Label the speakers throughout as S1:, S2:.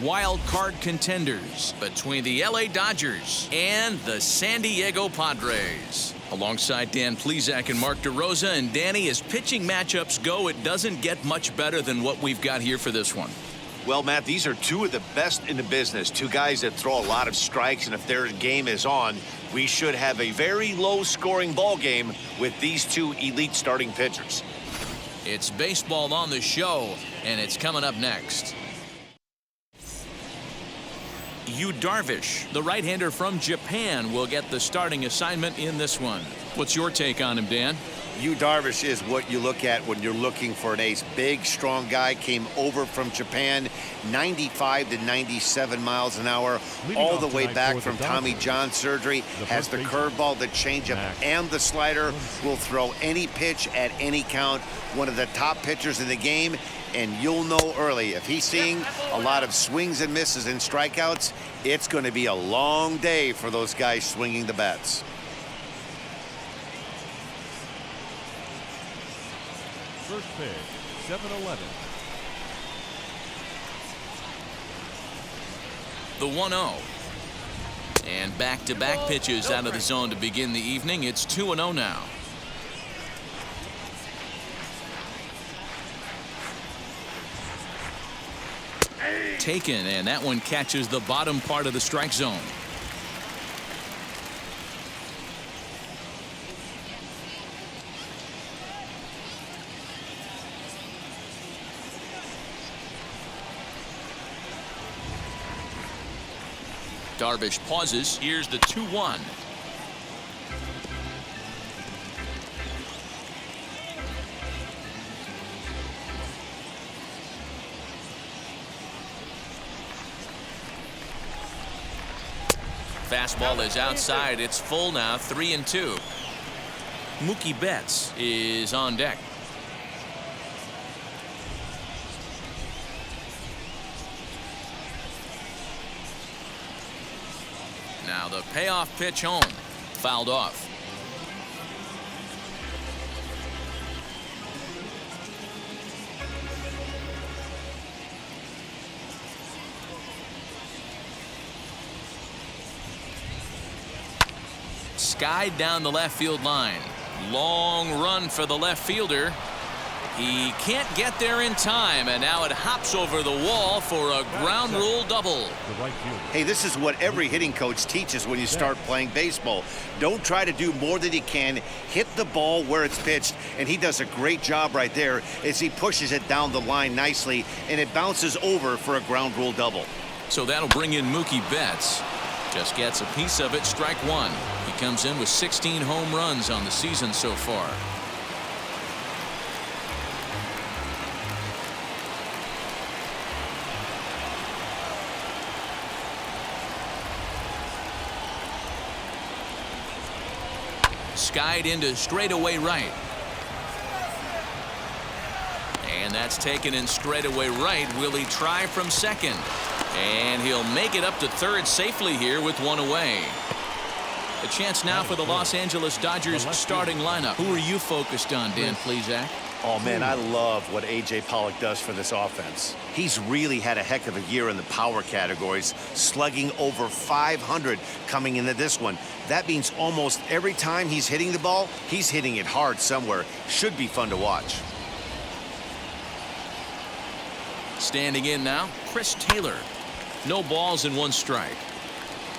S1: Wild card contenders between the LA Dodgers and the San Diego Padres. Alongside Dan Plesac and Mark DeRosa. And Danny, as pitching matchups go, it doesn't get much better than what we've got here for this one.
S2: Well, Matt, these are two of the best in the business. Two guys that throw a lot of strikes, and if their game is on, we should have a very low-scoring ball game with these two elite starting pitchers.
S1: It's baseball on the show, and it's coming up next. Yu Darvish, the right-hander from Japan, will get the starting assignment in this one. What's your take on him, Dan?
S2: Yu Darvish is what you look at when you're looking for an ace. Big, strong guy, came over from Japan, 95 to 97 miles an hour, all the way back from Tommy John surgery. Has the curveball, the changeup, and the slider. Will throw any pitch at any count. One of the top pitchers in the game, and you'll know early if he's seeing a lot of swings and misses and strikeouts, it's going to be a long day for those guys swinging the bats.
S3: First pitch, 7-11.
S1: The 1-0. And back-to-back pitches out of the zone to begin the evening. It's 2-0 now. Taken, and that one catches the bottom part of the strike zone. Darvish pauses. Here's the 2-1. Fastball is outside. It's full now, 3-2. Mookie Betts is on deck. Now the payoff pitch home. Fouled off. Skied down the left field line. Long run for the left fielder. He can't get there in time, and now it hops over the wall for a ground rule double.
S2: Hey, this is what every hitting coach teaches when you start playing baseball. Don't try to do more than you can. Hit the ball where it's pitched, and he does a great job right there as he pushes it down the line nicely, and it bounces over for a ground rule double.
S1: So that'll bring in Mookie Betts. Just gets a piece of it, strike one. He comes in with 16 home runs on the season so far. Skied into straightaway right. And that's taken in straightaway right. Will he try from second? And he'll make it up to third safely here with one away. A chance now for the Los Angeles Dodgers starting lineup. Who are you focused on, Dan Plesac?
S2: Oh, man, I love what A.J. Pollock does for this offense. He's really had a heck of a year in the power categories, slugging over 500 coming into this one. That means almost every time he's hitting the ball, he's hitting it hard somewhere. Should be fun to watch.
S1: Standing in now, Chris Taylor. No balls and one strike.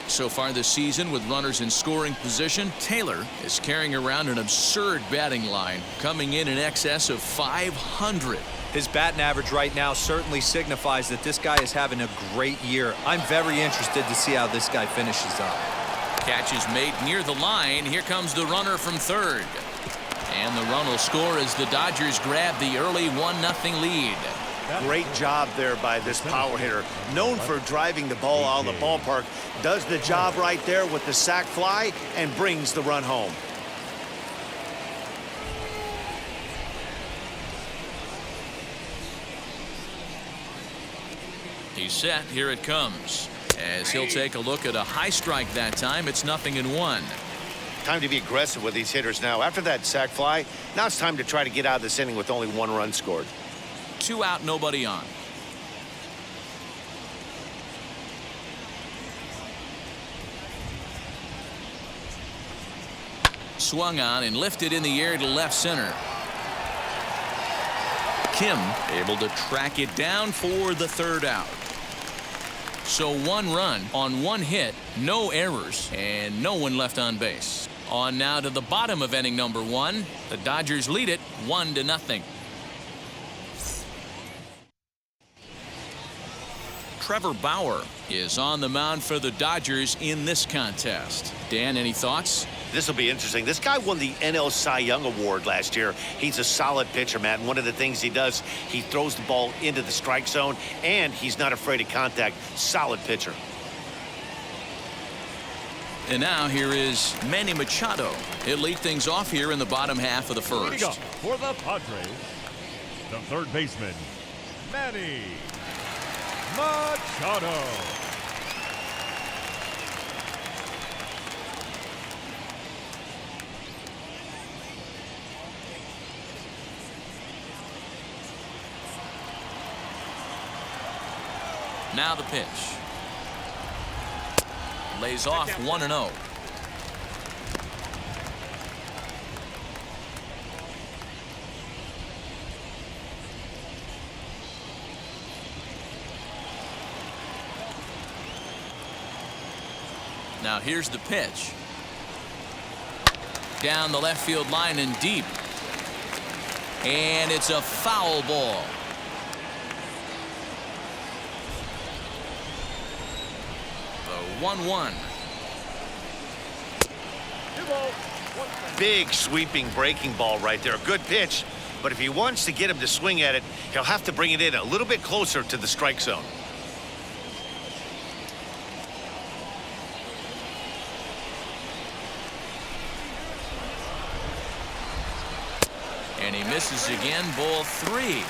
S1: So far this season, with runners in scoring position, Taylor is carrying around an absurd batting line, coming in excess of 500.
S4: His batting average right now certainly signifies that this guy is having a great year. I'm very interested to see how this guy finishes up.
S1: Catch is made near the line. Here comes the runner from third. And the run will score as the Dodgers grab the early 1-0 lead.
S2: Great job there by this power hitter. Known for driving the ball out of the ballpark. Does the job right there with the sac fly and brings the run home.
S1: He's set. Here it comes. As he'll take a look at a high strike that time. It's 0-1.
S2: Time to be aggressive with these hitters now. After that sac fly, now it's time to try to get out of this inning with only one run scored.
S1: 2 out, nobody on. Swung on and lifted in the air to left center. Kim able to track it down for the third out. So 1 run on 1 hit, no errors, and no one left on base. On now to the bottom of inning number 1. The Dodgers lead it 1-0. Trevor Bauer is on the mound for the Dodgers in this contest. Dan, any thoughts?
S2: This will be interesting. This guy won the NL Cy Young Award last year. He's a solid pitcher, Matt. And one of the things he does, he throws the ball into the strike zone, and he's not afraid of contact. Solid pitcher.
S1: And now here is Manny Machado. He'll lead things off here in the bottom half of the first.
S3: Leading up for the Padres, the third baseman, Manny Machado.
S1: Now the pitch. Lays off 1-0. Now here's the pitch. Down the left field line and deep. And it's a foul ball. The 1-1.
S2: Big sweeping breaking ball right there. A good pitch. But if he wants to get him to swing at it, he'll have to bring it in a little bit closer to the strike zone.
S1: And he misses again. Ball 3.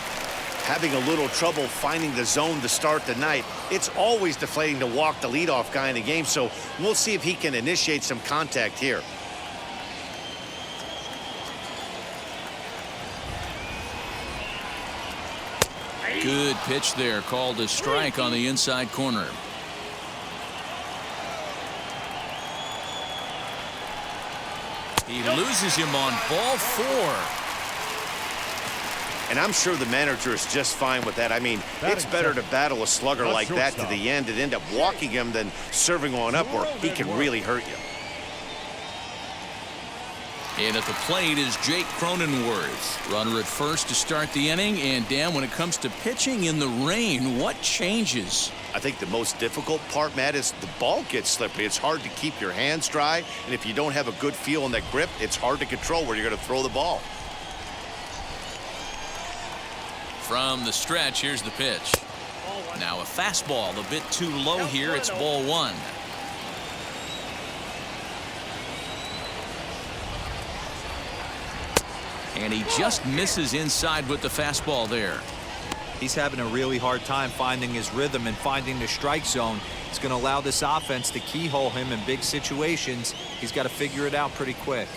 S2: Having a little trouble finding the zone to start the night. It's always deflating to walk the leadoff guy in the game, so we'll see if he can initiate some contact here.
S1: Good pitch there, called a strike on the inside corner. He loses him on ball 4.
S2: And I'm sure the manager is just fine with that. I mean, it's better to battle a slugger like that to the end and end up walking him than serving one up where he can really hurt you.
S1: And at the plate is Jake Cronenworth. Runner at first to start the inning. And Dan, when it comes to pitching in the rain, what changes?
S2: I think the most difficult part, Matt, is the ball gets slippery. It's hard to keep your hands dry. And if you don't have a good feel in that grip, it's hard to control where you're going to throw the ball.
S1: From the stretch, here's the pitch. Now a fastball a bit too low here. It's ball 1. And he just misses inside with the fastball there.
S4: He's having a really hard time finding his rhythm and finding the strike zone. It's going to allow this offense to keyhole him in big situations. He's got to figure it out pretty quick.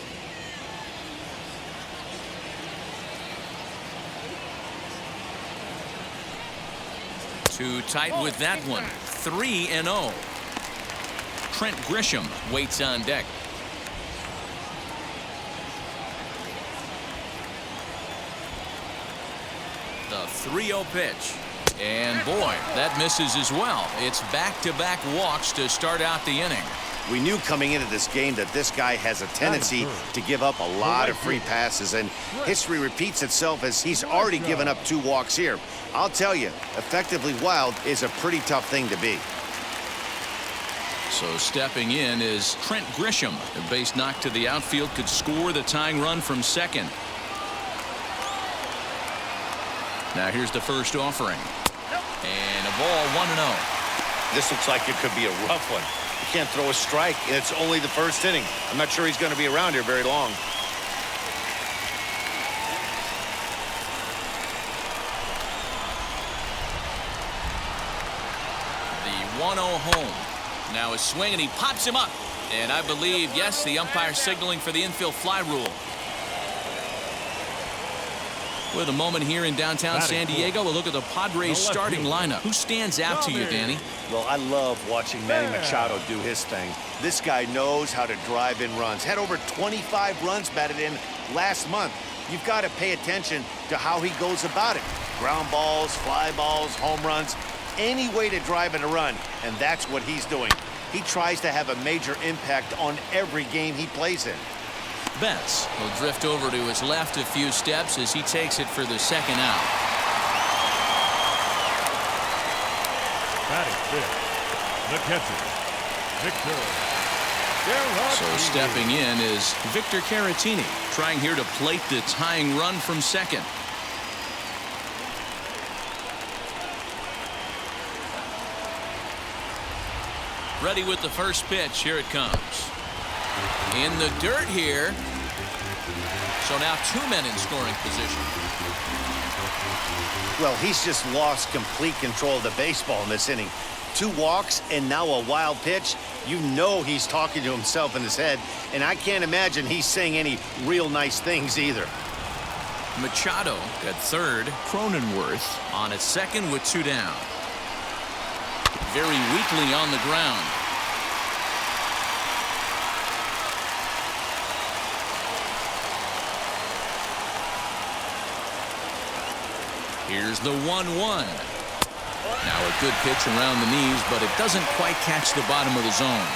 S1: Too tight with that one. 3-0. Trent Grisham waits on deck. The 3-0 pitch. And boy, that misses as well. It's back-to-back walks to start out the inning.
S2: We knew coming into this game that this guy has a tendency to give up a lot of free passes, and history repeats itself as he's already given up 2 walks here. I'll tell you, effectively wild is a pretty tough thing to be.
S1: So stepping in is Trent Grisham. A base knock to the outfield could score the tying run from second. Now here's the first offering. And a ball 1-0.
S2: This looks like it could be a rough one. You can't throw a strike, and it's only the first inning. I'm not sure he's going to be around here very long.
S1: The 1-0 home. Now a swing, and he pops him up. And I believe, yes, the umpire signaling for the infield fly rule. With a moment here in downtown San Diego, a look at the Padres starting lineup. Who stands out to you, Danny?
S2: Well, I love watching Manny Machado do his thing. This guy knows how to drive in runs. Had over 25 runs batted in last month. You've got to pay attention to how he goes about it. Ground balls, fly balls, home runs, any way to drive in a run, and that's what he's doing. He tries to have a major impact on every game he plays in.
S1: Betts will drift over to his left a few steps as he takes it for the second out.
S3: Batting fifth, the catcher, Victor.
S1: So stepping in is Victor Caratini, trying here to plate the tying run from second. Ready with the first pitch. Here it comes. In the dirt here. So now 2 men in scoring position.
S2: Well, he's just lost complete control of the baseball in this inning. 2 walks and now a wild pitch. You know he's talking to himself in his head, and I can't imagine he's saying any real nice things either.
S1: Machado at third. Cronenworth on at second with 2 down. Very weakly on the ground. Here's the 1-1. Now a good pitch around the knees, but it doesn't quite catch the bottom of the zone.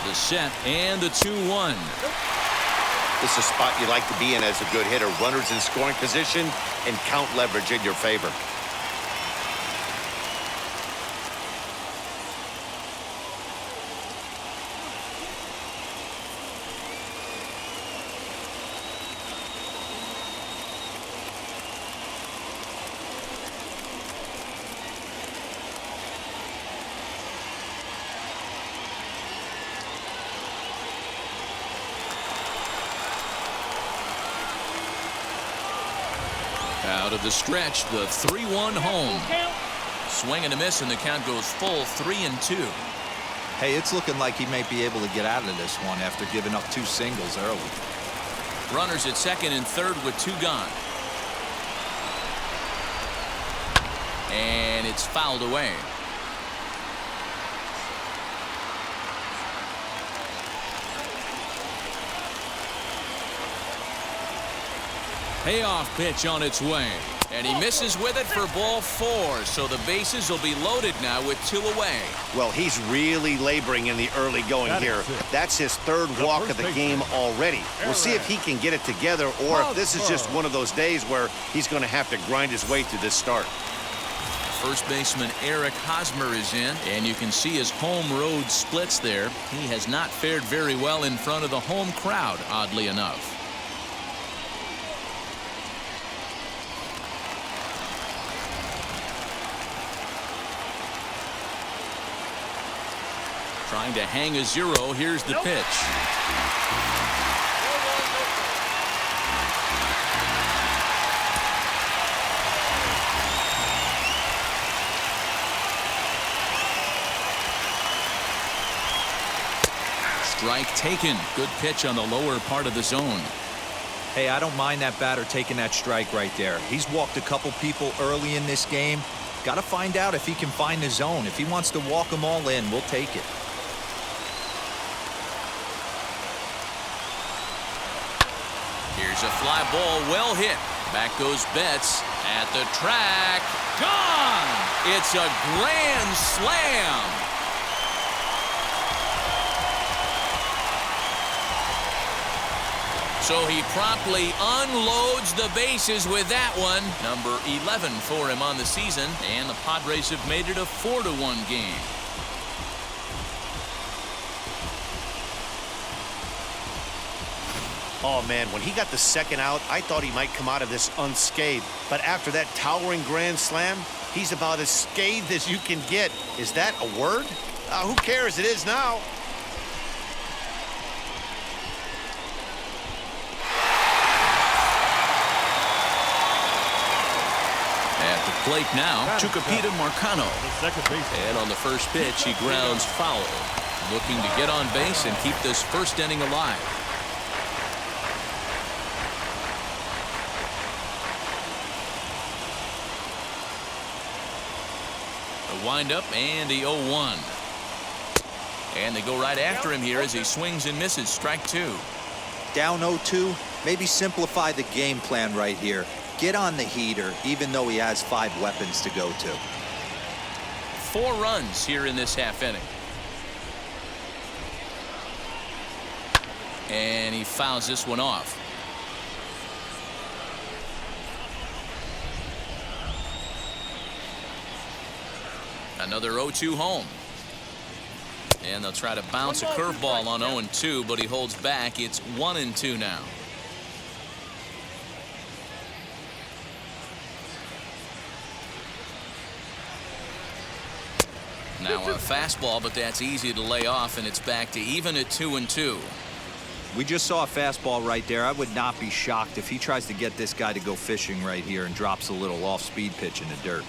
S1: The set and the 2-1.
S2: This is a spot you like to be in as a good hitter. Runners in scoring position and count leverage in your favor.
S1: Out of the stretch, the 3-1 home. Swing and a miss, and the count goes full 3-2.
S4: Hey, it's looking like he may be able to get out of this one after giving up 2 singles early.
S1: Runners at second and third with 2 gone. And it's fouled away. Payoff pitch on its way. And he misses with it for ball 4. So the bases will be loaded now with 2 away.
S2: Well, he's really laboring in the early going here. That's his 3rd walk of the game already. We'll see if he can get it together or if this is just one of those days where he's going to have to grind his way through this start.
S1: First baseman Eric Hosmer is in, and you can see his home road splits there. He has not fared very well in front of the home crowd, oddly enough. Trying to hang a 0. Here's the pitch. Strike taken. Good pitch on the lower part of the zone.
S4: Hey, I don't mind that batter taking that strike right there. He's walked a couple people early in this game. Got to find out if he can find the zone. If he wants to walk them all in, we'll take it.
S1: Here's a fly ball, well hit. Back goes Betts at the track. Gone! It's a grand slam. So he promptly unloads the bases with that one. Number 11 for him on the season, and the Padres have made it a 4-1 game.
S2: Oh, man, when he got the second out, I thought he might come out of this unscathed. But after that towering grand slam, he's about as scathed as you can get. Is that a word? Who cares? It is now.
S1: At the plate now, Tucupita Marcano.
S3: The second baseman.
S1: And on the first pitch, he grounds foul. Looking to get on base and keep this first inning alive. A windup and the 0-1. And they go right after him here as he swings and misses. Strike two.
S4: Down 0-2, maybe simplify the game plan right here. Get on the heater, even though he has 5 weapons to go to.
S1: 4 runs here in this half inning. And he fouls this one off. Another 0-2 home. And they'll try to bounce a curveball on 0-2, but he holds back. It's 1-2 now. Now a fastball, but that's easy to lay off, and it's back to even at 2-2.
S4: We just saw a fastball right there. I would not be shocked if he tries to get this guy to go fishing right here and drops a little off-speed pitch in the dirt.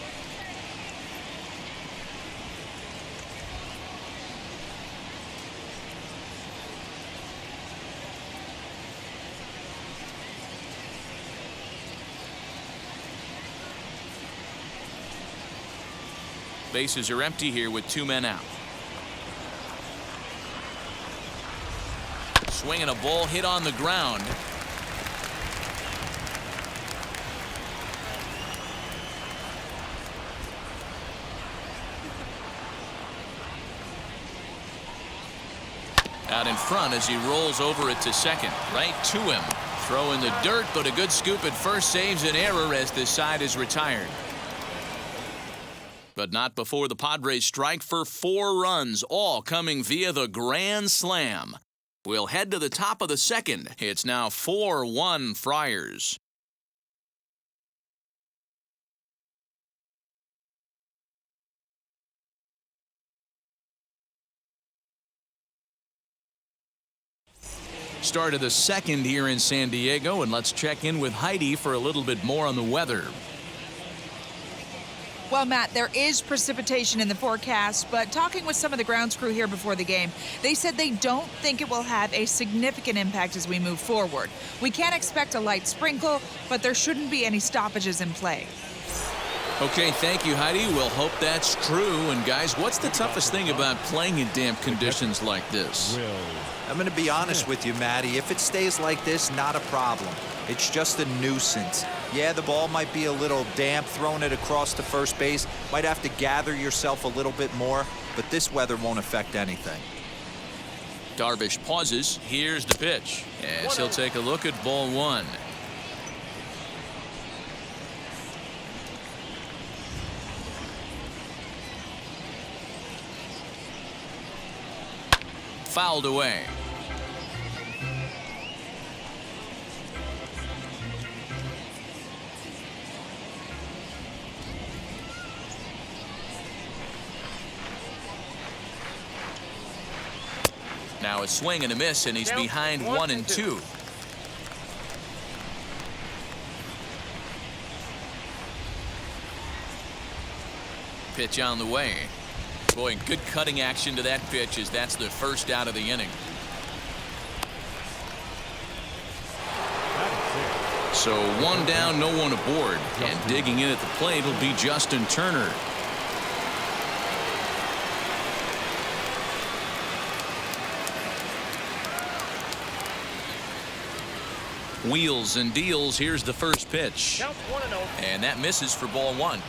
S1: Bases are empty here with 2 men out. Swinging a ball hit on the ground. Out in front as he rolls over it to second. Right to him. Throw in the dirt, but a good scoop at first saves an error as this side is retired. But not before the Padres strike for 4 runs, all coming via the grand slam. We'll head to the top of the second. It's now 4-1 Friars. Start of the second here in San Diego, and let's check in with Heidi for a little bit more on the weather.
S5: Well, Matt, there is precipitation in the forecast, but talking with some of the grounds crew here before the game, they said they don't think it will have a significant impact as we move forward. We can expect a light sprinkle, but there shouldn't be any stoppages in play.
S1: Okay, thank you, Heidi. We'll hope that's true. And guys, what's the toughest thing about playing in damp conditions like this?
S4: I'm going to be honest with you, Matty. If it stays like this, not a problem. It's just a nuisance. Yeah, the ball might be a little damp, throwing it across to first base. Might have to gather yourself a little bit more, but this weather won't affect anything.
S1: Darvish pauses. Here's the pitch. As he'll take a look at ball 1. Fouled away. Now a swing and a miss, and he's behind 1-2. Pitch on the way. Boy, good cutting action to that pitch as that's the first out of the inning. So 1 down, no one aboard. And digging in at the plate will be Justin Turner. Wheels and deals. Here's the first pitch. And that misses for ball 1.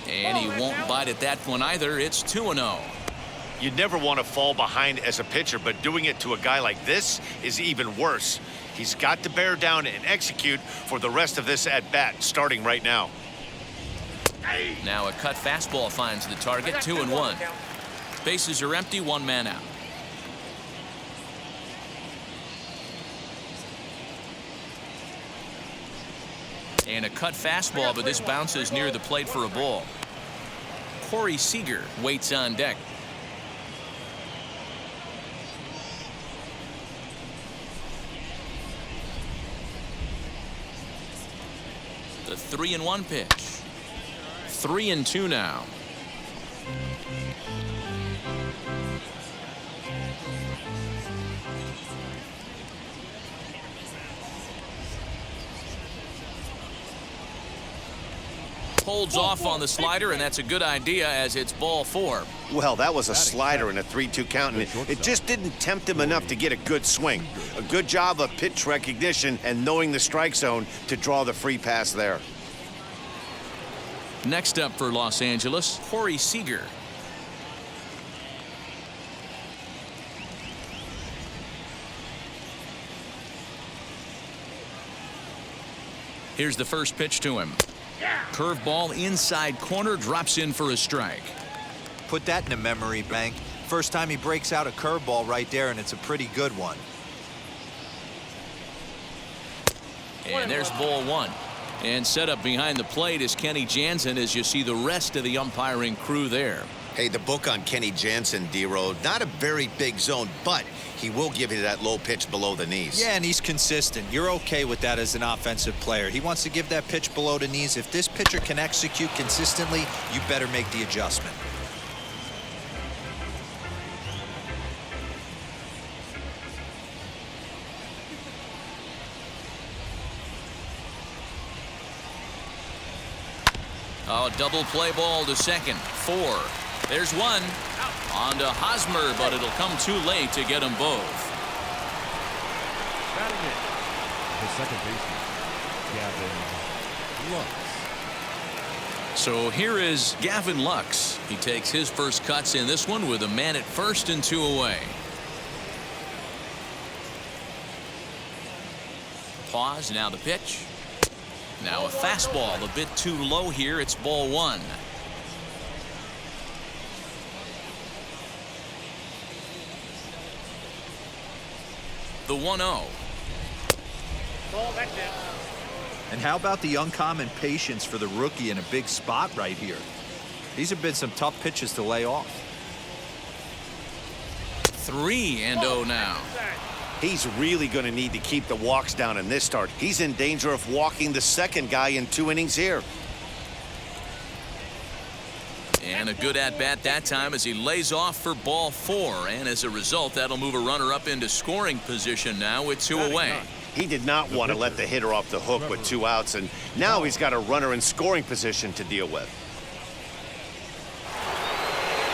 S1: And he won't bite at that one either. It's 2-0.
S2: You never want to fall behind as a pitcher, but doing it to a guy like this is even worse. He's got to bear down and execute for the rest of this at-bat, starting right now.
S1: Now a cut fastball finds the target. 2-1. Bases are empty. 1 man out. And a cut fastball, but this bounces near the plate for a ball. Corey Seager waits on deck. The 3-1 pitch. 3-2 now. Holds off on the slider, and that's a good idea as it's ball 4.
S2: Well, that was a slider in a 3-2 count, and it just didn't tempt him enough to get a good swing. A good job of pitch recognition and knowing the strike zone to draw the free pass there.
S1: Next up for Los Angeles, Corey Seager. Here's the first pitch to him. Curveball inside corner, drops in for a strike.
S4: Put that in a memory bank. First time he breaks out a curveball right there, and it's a pretty good one.
S1: And there's ball 1. And set up behind the plate is Kenny Jansen as you see the rest of the umpiring crew there.
S2: Hey, the book on Kenny Jansen, D-Road, not a very big zone, but he will give you that low pitch below the knees.
S4: Yeah, and he's consistent. You're okay with that as an offensive player. He wants to give that pitch below the knees. If this pitcher can execute consistently, you better make the adjustment.
S1: Oh, double play ball to second. 4. There's 1. On to Hosmer, but it'll come too late to get them both.
S3: Batting it, the second baseman, Gavin Lux.
S1: So here is Gavin Lux. He takes his first cuts in this one with a man at first and 2 away. Pause, now the pitch. Now a fastball a bit too low here. It's ball 1. The 1-0.
S4: And how about the uncommon patience for the rookie in a big spot right here? These have been some tough pitches to lay off.
S1: 3-0 now.
S2: He's really going to need to keep the walks down in this start. He's in danger of walking the second guy in 2 innings here.
S1: And a good at-bat that time as he lays off for ball 4. And as a result, that'll move a runner up into scoring position now with 2 away.
S2: He did not want to let the hitter off the hook with 2 outs, and now he's got a runner in scoring position to deal with.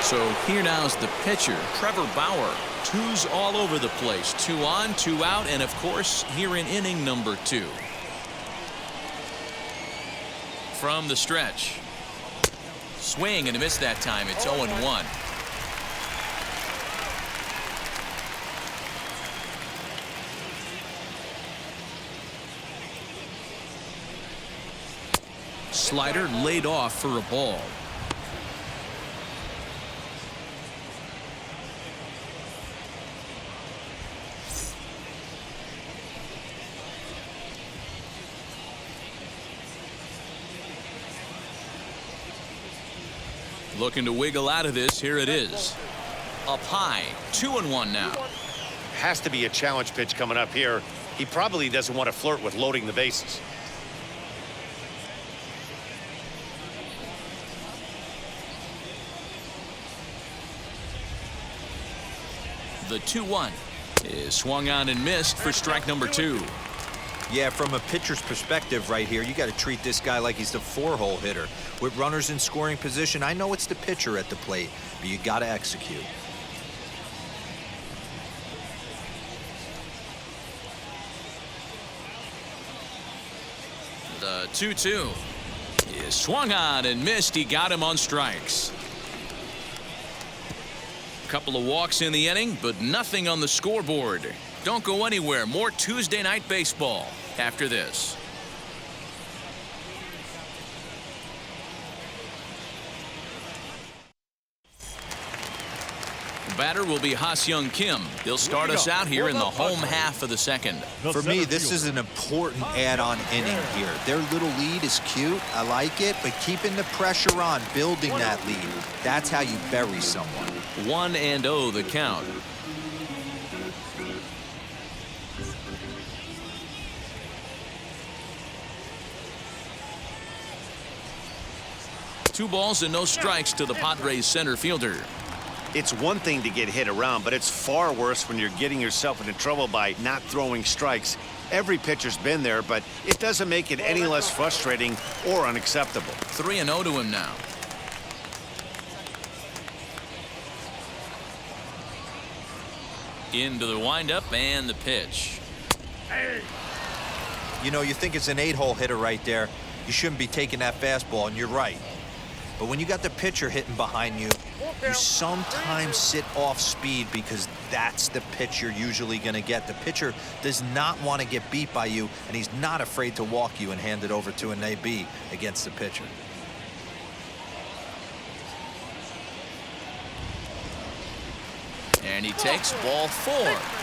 S1: So here now's the pitcher, Trevor Bauer. 2s all over the place. 2 on, 2 out, and of course, here in inning number 2. From the stretch. Swing and a miss that time. It's 0-1. Slider laid off for a ball. Looking to wiggle out of this. Here it is. Up high. 2-1 now.
S2: Has to be a challenge pitch coming up here. He probably doesn't want to flirt with loading the bases.
S1: The 2-1 is swung on and missed for strike number 2.
S4: Yeah, from a pitcher's perspective right here, you got to treat this guy like he's the 4-hole hitter. With runners in scoring position, I know it's the pitcher at the plate, but you got to execute.
S1: The 2-2 is swung on and missed. He got him on strikes. Couple of walks in the inning, but nothing on the scoreboard. Don't go anywhere. More Tuesday night baseball after this. Batter will be Ha-Seong Kim. He'll start us out here in the home half of the second.
S4: For me, this is an important add-on inning here. Their little lead is cute. I like it, but keeping the pressure on, building that lead, that's how you bury someone.
S1: 1-0 the count. 2 balls and no strikes to the Padres center fielder.
S2: It's one thing to get hit around, but it's far worse when you're getting yourself into trouble by not throwing strikes. Every pitcher's been there, but it doesn't make it any less frustrating or unacceptable.
S1: 3-0 to him now. Into the windup and the pitch.
S4: You know, you think it's an 8-hole hitter right there. You shouldn't be taking that fastball, and you're right. But when you got the pitcher hitting behind you, you sometimes sit off speed because that's the pitch you're usually going to get. The pitcher does not want to get beat by you, and he's not afraid to walk you and hand it over to an AB against the pitcher.
S1: And he takes ball 4.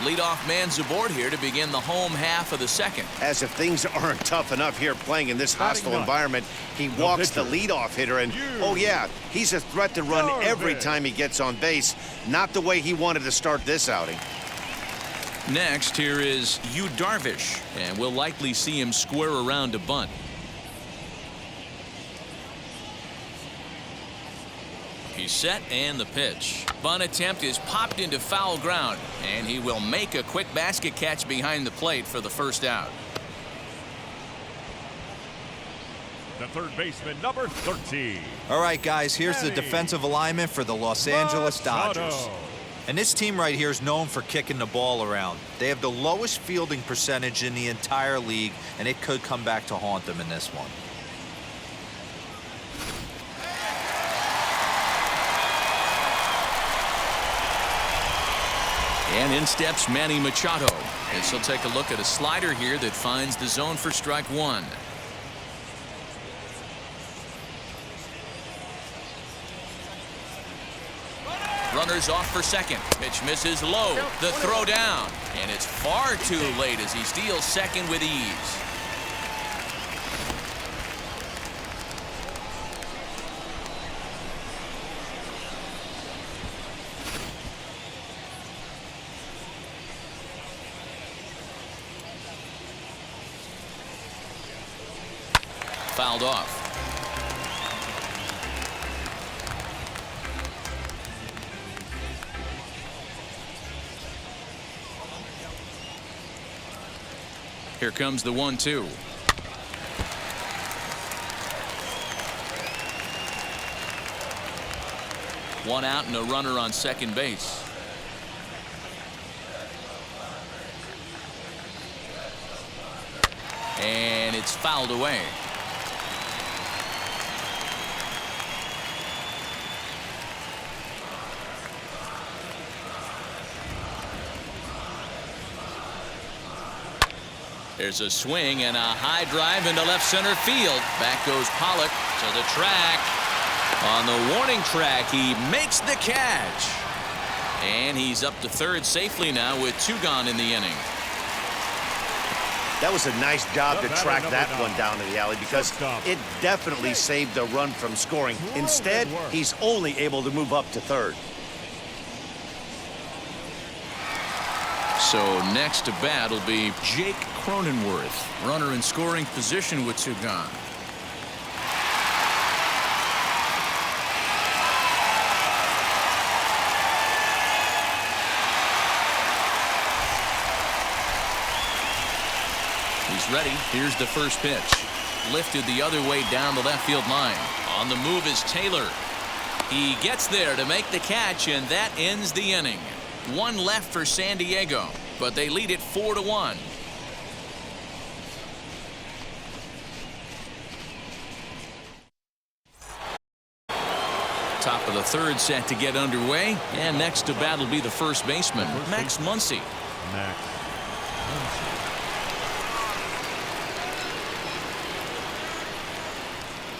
S1: Leadoff man's aboard here to begin the home half of the second.
S2: As if things aren't tough enough here playing in this hostile environment, he walks the leadoff hitter, and oh yeah, he's a threat to run every time he gets on base. Not the way he wanted to start this outing.
S1: Next, here is Yu Darvish, and we'll likely see him square around to bunt. He's set and the pitch. Bunt attempt is popped into foul ground, and he will make a quick basket catch behind the plate for the first out.
S3: The third baseman, number 13.
S4: All right, guys, here's the defensive alignment for the Los Angeles Dodgers. And this team right here is known for kicking the ball around. They have the lowest fielding percentage in the entire league, and it could come back to haunt them in this one.
S1: And in steps Manny Machado, as he'll take a look at a slider here that finds the zone for strike 1. Runners off for second. Pitch misses low. The throw down. And it's far too late as he steals second with ease. Fouled off. Here comes the 1-2. One out and a runner on second base. And it's fouled away. There's a swing and a high drive into left center field. Back goes Pollock to the track. On the warning track, he makes the catch. And he's up to third safely now with 2 gone in the inning.
S2: That was a nice job to track that one down in the alley because it definitely saved the run from scoring. Instead, he's only able to move up to third.
S1: So next to bat will be Jake Cronenworth, runner in scoring position with 2 gone. He's ready. Here's the first pitch. Lifted the other way down the left field line. On the move is Taylor. He gets there to make the catch, and that ends the inning. 1 left for San Diego, but they lead it 4-1. Top of the third set to get underway, and next to bat will be the first baseman, Max Muncy.
S3: Max.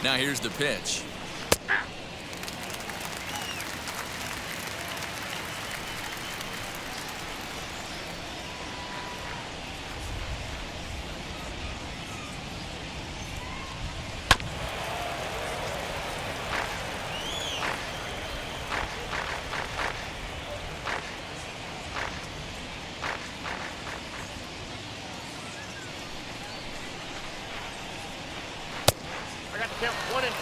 S1: Now here's the pitch.
S6: I got to count 1 and 2.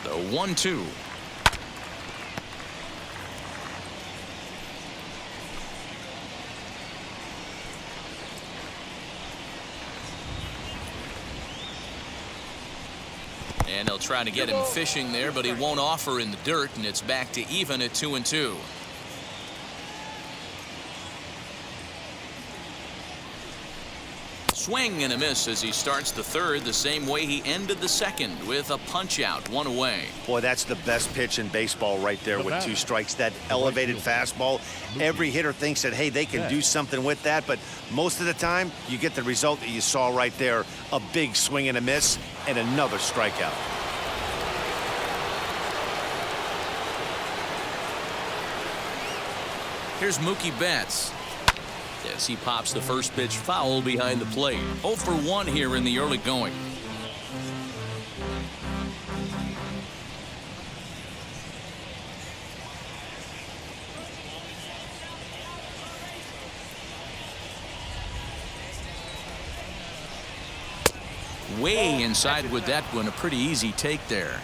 S1: The 1-2. And they'll try to get him fishing there, but he won't offer in the dirt, and it's back to even at 2-2. Swing and a miss as he starts the third the same way he ended the second, with a punch out, 1 away.
S2: Boy, that's the best pitch in baseball right there with 2 strikes. That elevated fastball. Every hitter thinks that, hey, they can do something with that, but most of the time you get the result that you saw right there. A big swing and a miss and another strikeout.
S1: Here's Mookie Betts as he pops the first pitch foul behind the plate. 0 for 1 here in the early going. Way inside with that one. A pretty easy take there.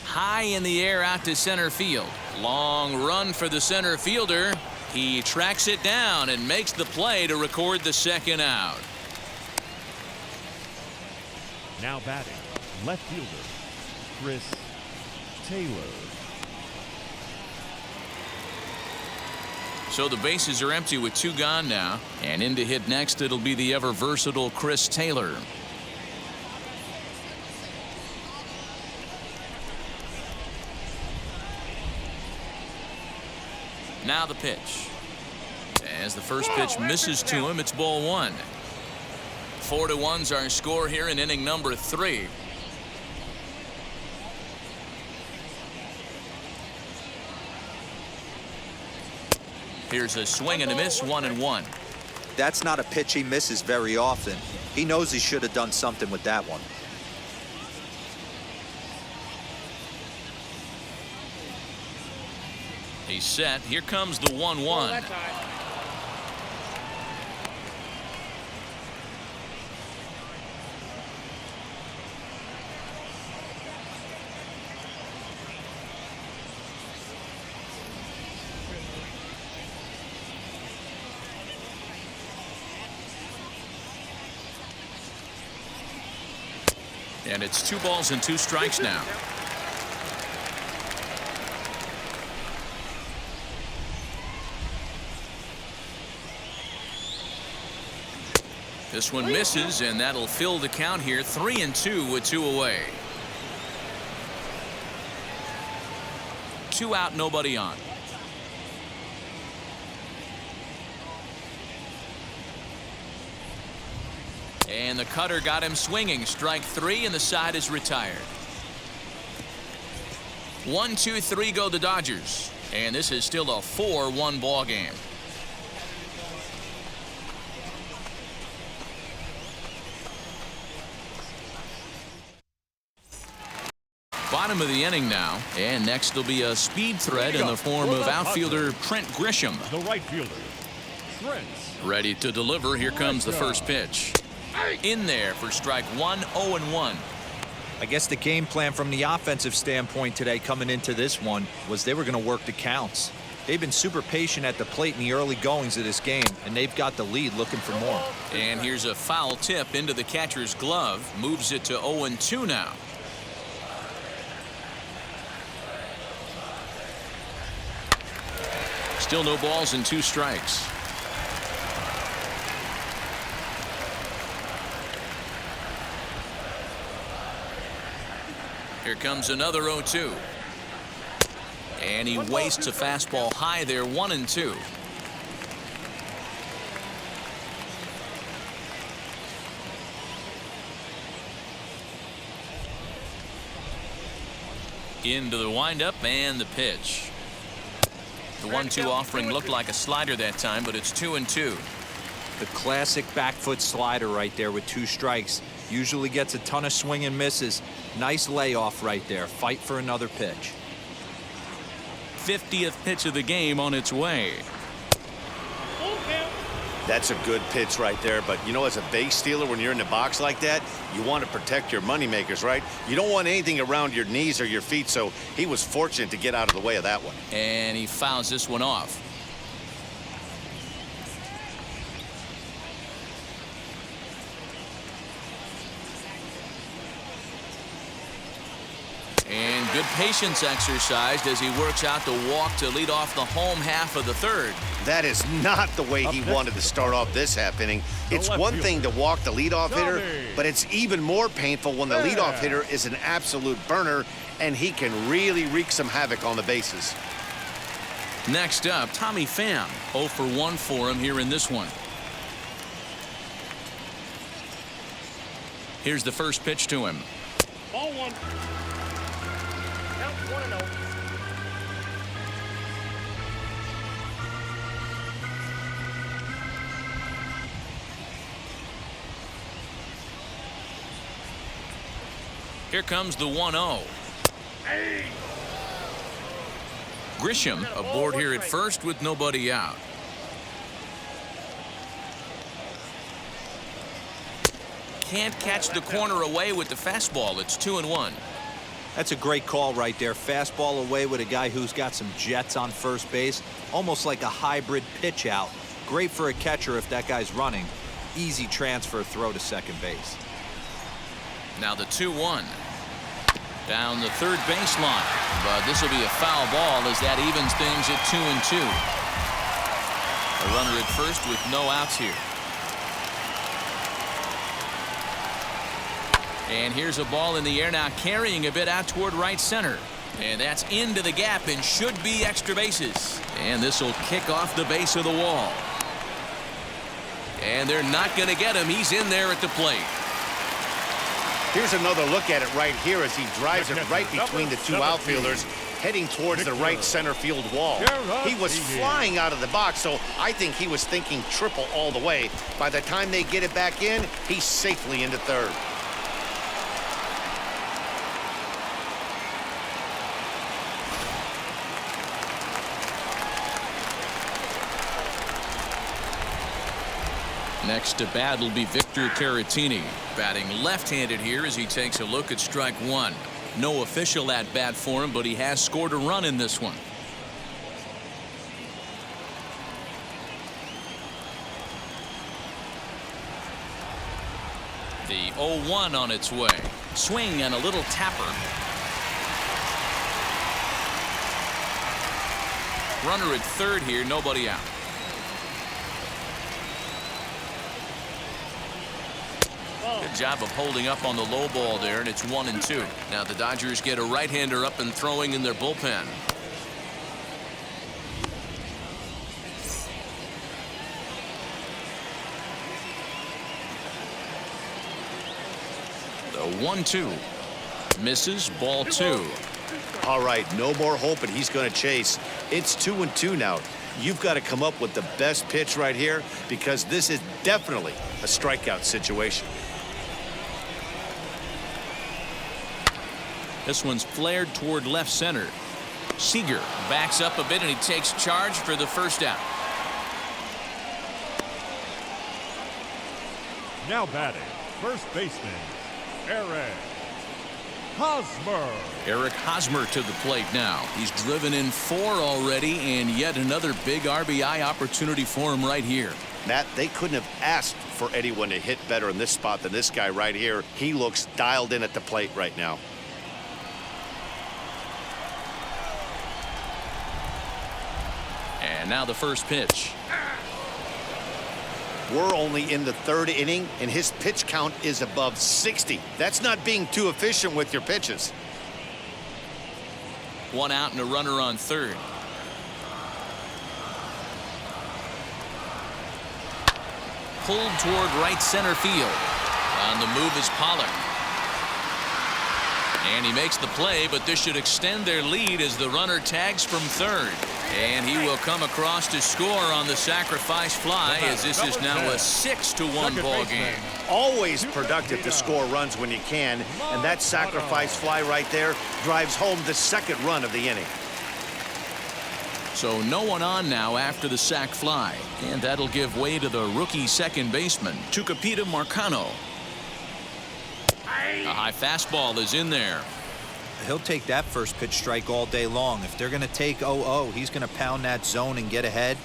S1: High in the air out to center field. Long run for the center fielder. He tracks it down and makes the play to record the second out.
S3: Now batting, left fielder, Chris Taylor.
S1: So the bases are empty with 2 gone now. And in to hit next, it'll be the ever versatile Chris Taylor. Now the pitch. As the first pitch misses to him, it's ball 1. 4-1's our score here in inning number 3. Here's a swing and a miss, 1-1.
S4: That's not a pitch he misses very often. He knows he should have done something with that one.
S1: He's set. Here comes the 1-1. And it's 2 balls and 2 strikes now. This one misses, and that'll fill the count here. 3-2 with 2 away. 2 out, nobody on. And the cutter got him swinging. Strike 3, and the side is retired. 1, 2, 3 go the Dodgers. And this is still a 4-1 ball game. Bottom of the inning now, and next will be a speed threat in the form of outfielder Trent Grisham.
S3: The right fielder, Trent.
S1: Ready to deliver. Here comes the first pitch. In there for strike 1, 0-1.
S4: I guess the game plan from the offensive standpoint today coming into this one was they were going to work the counts. They've been super patient at the plate in the early goings of this game, and they've got the lead looking for more.
S1: And here's a foul tip into the catcher's glove. Moves it to 0-2 now. Still no balls and 2 strikes. Here comes another 0-2. And he wastes a fastball high there, 1-2. Into the windup and the pitch. The 1-2 offering looked like a slider that time, but it's 2-2.
S4: The classic back foot slider right there with 2 strikes. Usually gets a ton of swing and misses. Nice layoff right there. Fight for another pitch.
S1: 50th pitch of the game on its way.
S2: That's a good pitch right there. But, you know, as a base stealer, when you're in the box like that, you want to protect your moneymakers, right? You don't want anything around your knees or your feet, so he was fortunate to get out of the way of that one.
S1: And he fouls this one off. And good patience exercised as he works out the walk to lead off the home half of the third.
S2: That is not the way he wanted to start off this half inning. It's one thing to walk the leadoff hitter, but it's even more painful when the leadoff hitter is an absolute burner, and he can really wreak some havoc on the bases.
S1: Next up, Tommy Pham. 0 for 1 for him here in this one. Here's the first pitch to him.
S3: Ball 1. Count 1-0.
S1: Here comes the 1-0. Grisham aboard here at first with nobody out. Can't catch the corner away with the fastball. It's 2-1.
S4: That's a great call right there. Fastball away with a guy who's got some jets on first base. Almost like a hybrid pitch out. Great for a catcher if that guy's running. Easy transfer throw to second base.
S1: Now the 2-1. Down the third baseline. But this will be a foul ball as that evens things at 2-2. A runner at first with no outs here. And here's a ball in the air now, carrying a bit out toward right center. And that's into the gap and should be extra bases. And this will kick off the base of the wall. And they're not going to get him. He's in there at the plate.
S2: Here's another look at it right here as he drives it right between the two outfielders, heading towards the right center field wall. He was flying out of the box, so I think he was thinking triple all the way. By the time they get it back in, he's safely into third.
S1: Next to bat will be Victor Caratini, batting left-handed here as he takes a look at strike one. No official at bat for him, but he has scored a run in this one. The 0-1 on its way. Swing and a little tapper. Runner at third here, nobody out. Good job of holding up on the low ball there, and it's 1-2. Now the Dodgers get a right-hander up and throwing in their bullpen. The 1-2 misses, ball 2.
S2: All right, no more hope, and he's going to chase. It's 2-2 now. You've got to come up with the best pitch right here because this is definitely a strikeout situation.
S1: This one's flared toward left center. Seager backs up a bit and he takes charge for the first out.
S3: Now batting, first baseman, Eric Hosmer.
S1: Eric Hosmer to the plate now. He's driven in 4 already, and yet another big RBI opportunity for him right here.
S2: Matt, they couldn't have asked for anyone to hit better in this spot than this guy right here. He looks dialed in at the plate right now.
S1: And now the first pitch.
S2: We're only in the third inning, and his pitch count is above 60. That's not being too efficient with your pitches.
S1: 1 out and a runner on third. Pulled toward right center field. On the move is Pollard. And he makes the play, but this should extend their lead as the runner tags from third. And he will come across to score on the sacrifice fly as this is now a 6-1 ball game.
S2: Always productive to score runs when you can, and that sacrifice fly right there drives home the second run of the inning.
S1: So no one on now after the sac fly. And that'll give way to the rookie second baseman, Tucupita Marcano. A high fastball is in there.
S4: He'll take that first pitch strike all day long. If they're going to take 0-0, he's going to pound that zone and get ahead.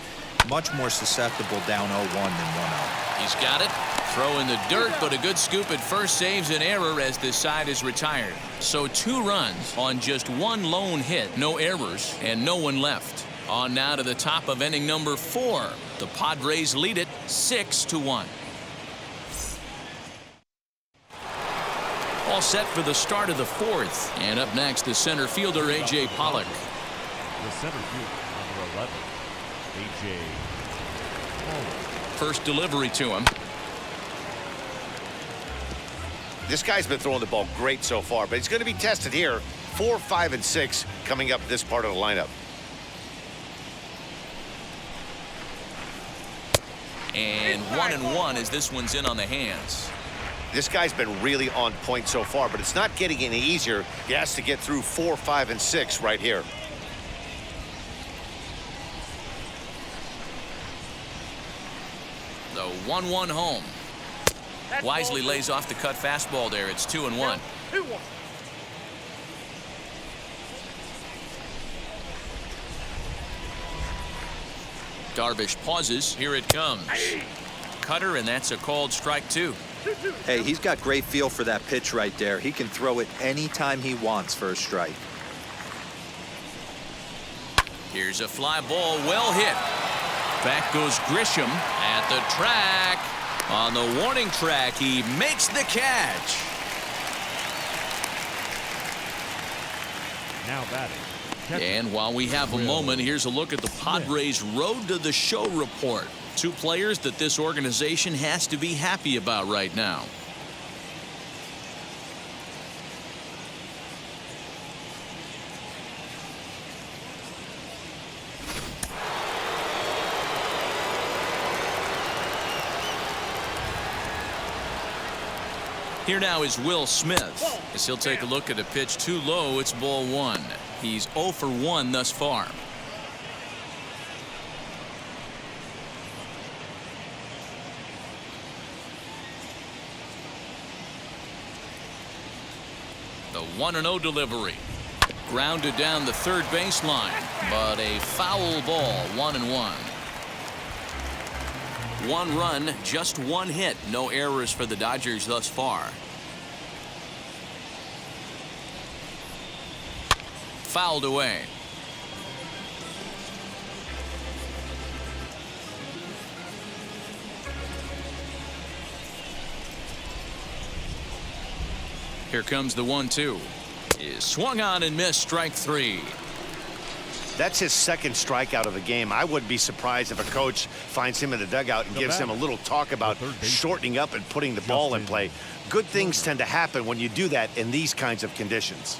S4: Much more susceptible down 0-1 than 1-0.
S1: He's got it. Throw in the dirt, but a good scoop at first saves an error as this side is retired. So 2 runs on just 1 lone hit, no errors, and no one left. On now to the top of inning number 4. The Padres lead it 6-1. All set for the start of the 4th. And up next, the center fielder, A.J. Pollock.
S3: The center fielder, number 11, A.J. Pollock.
S1: First delivery to him.
S2: This guy's been throwing the ball great so far, but he's going to be tested here. 4, 5, and 6 coming up this part of the lineup.
S1: And 1-1 as this one's in on the hands.
S2: This guy's been really on point so far, but it's not getting any easier. He has to get through 4, 5, and 6 right here.
S1: The 1-1 home. Wisely lays off the cut fastball there. It's 2-1. Darvish pauses. Here it comes. Cutter, and that's a called strike 2.
S4: Hey, he's got great feel for that pitch right there. He can throw it anytime he wants for a strike.
S1: Here's a fly ball, well hit. Back goes Grisham at the track. On the warning track, he makes the catch.
S3: Now batting.
S1: And while we have a moment, here's a look at the Padres' Road to the Show report. 2 players that this organization has to be happy about right now. Here now is Will Smith as he'll take a look at a pitch too low. It's ball 1. He's 0 for 1 thus far. The 1-0 delivery. Grounded down the third baseline, but a foul ball. 1-1. 1 run, just 1 hit. No errors for the Dodgers thus far. Fouled away. Here comes the 1-2. Is swung on and missed. Strike 3.
S2: That's his second strikeout of the game. I wouldn't be surprised if a coach finds him in the dugout and gives him a little talk about shortening up and putting the ball in play. Good things tend to happen when you do that in these kinds of conditions.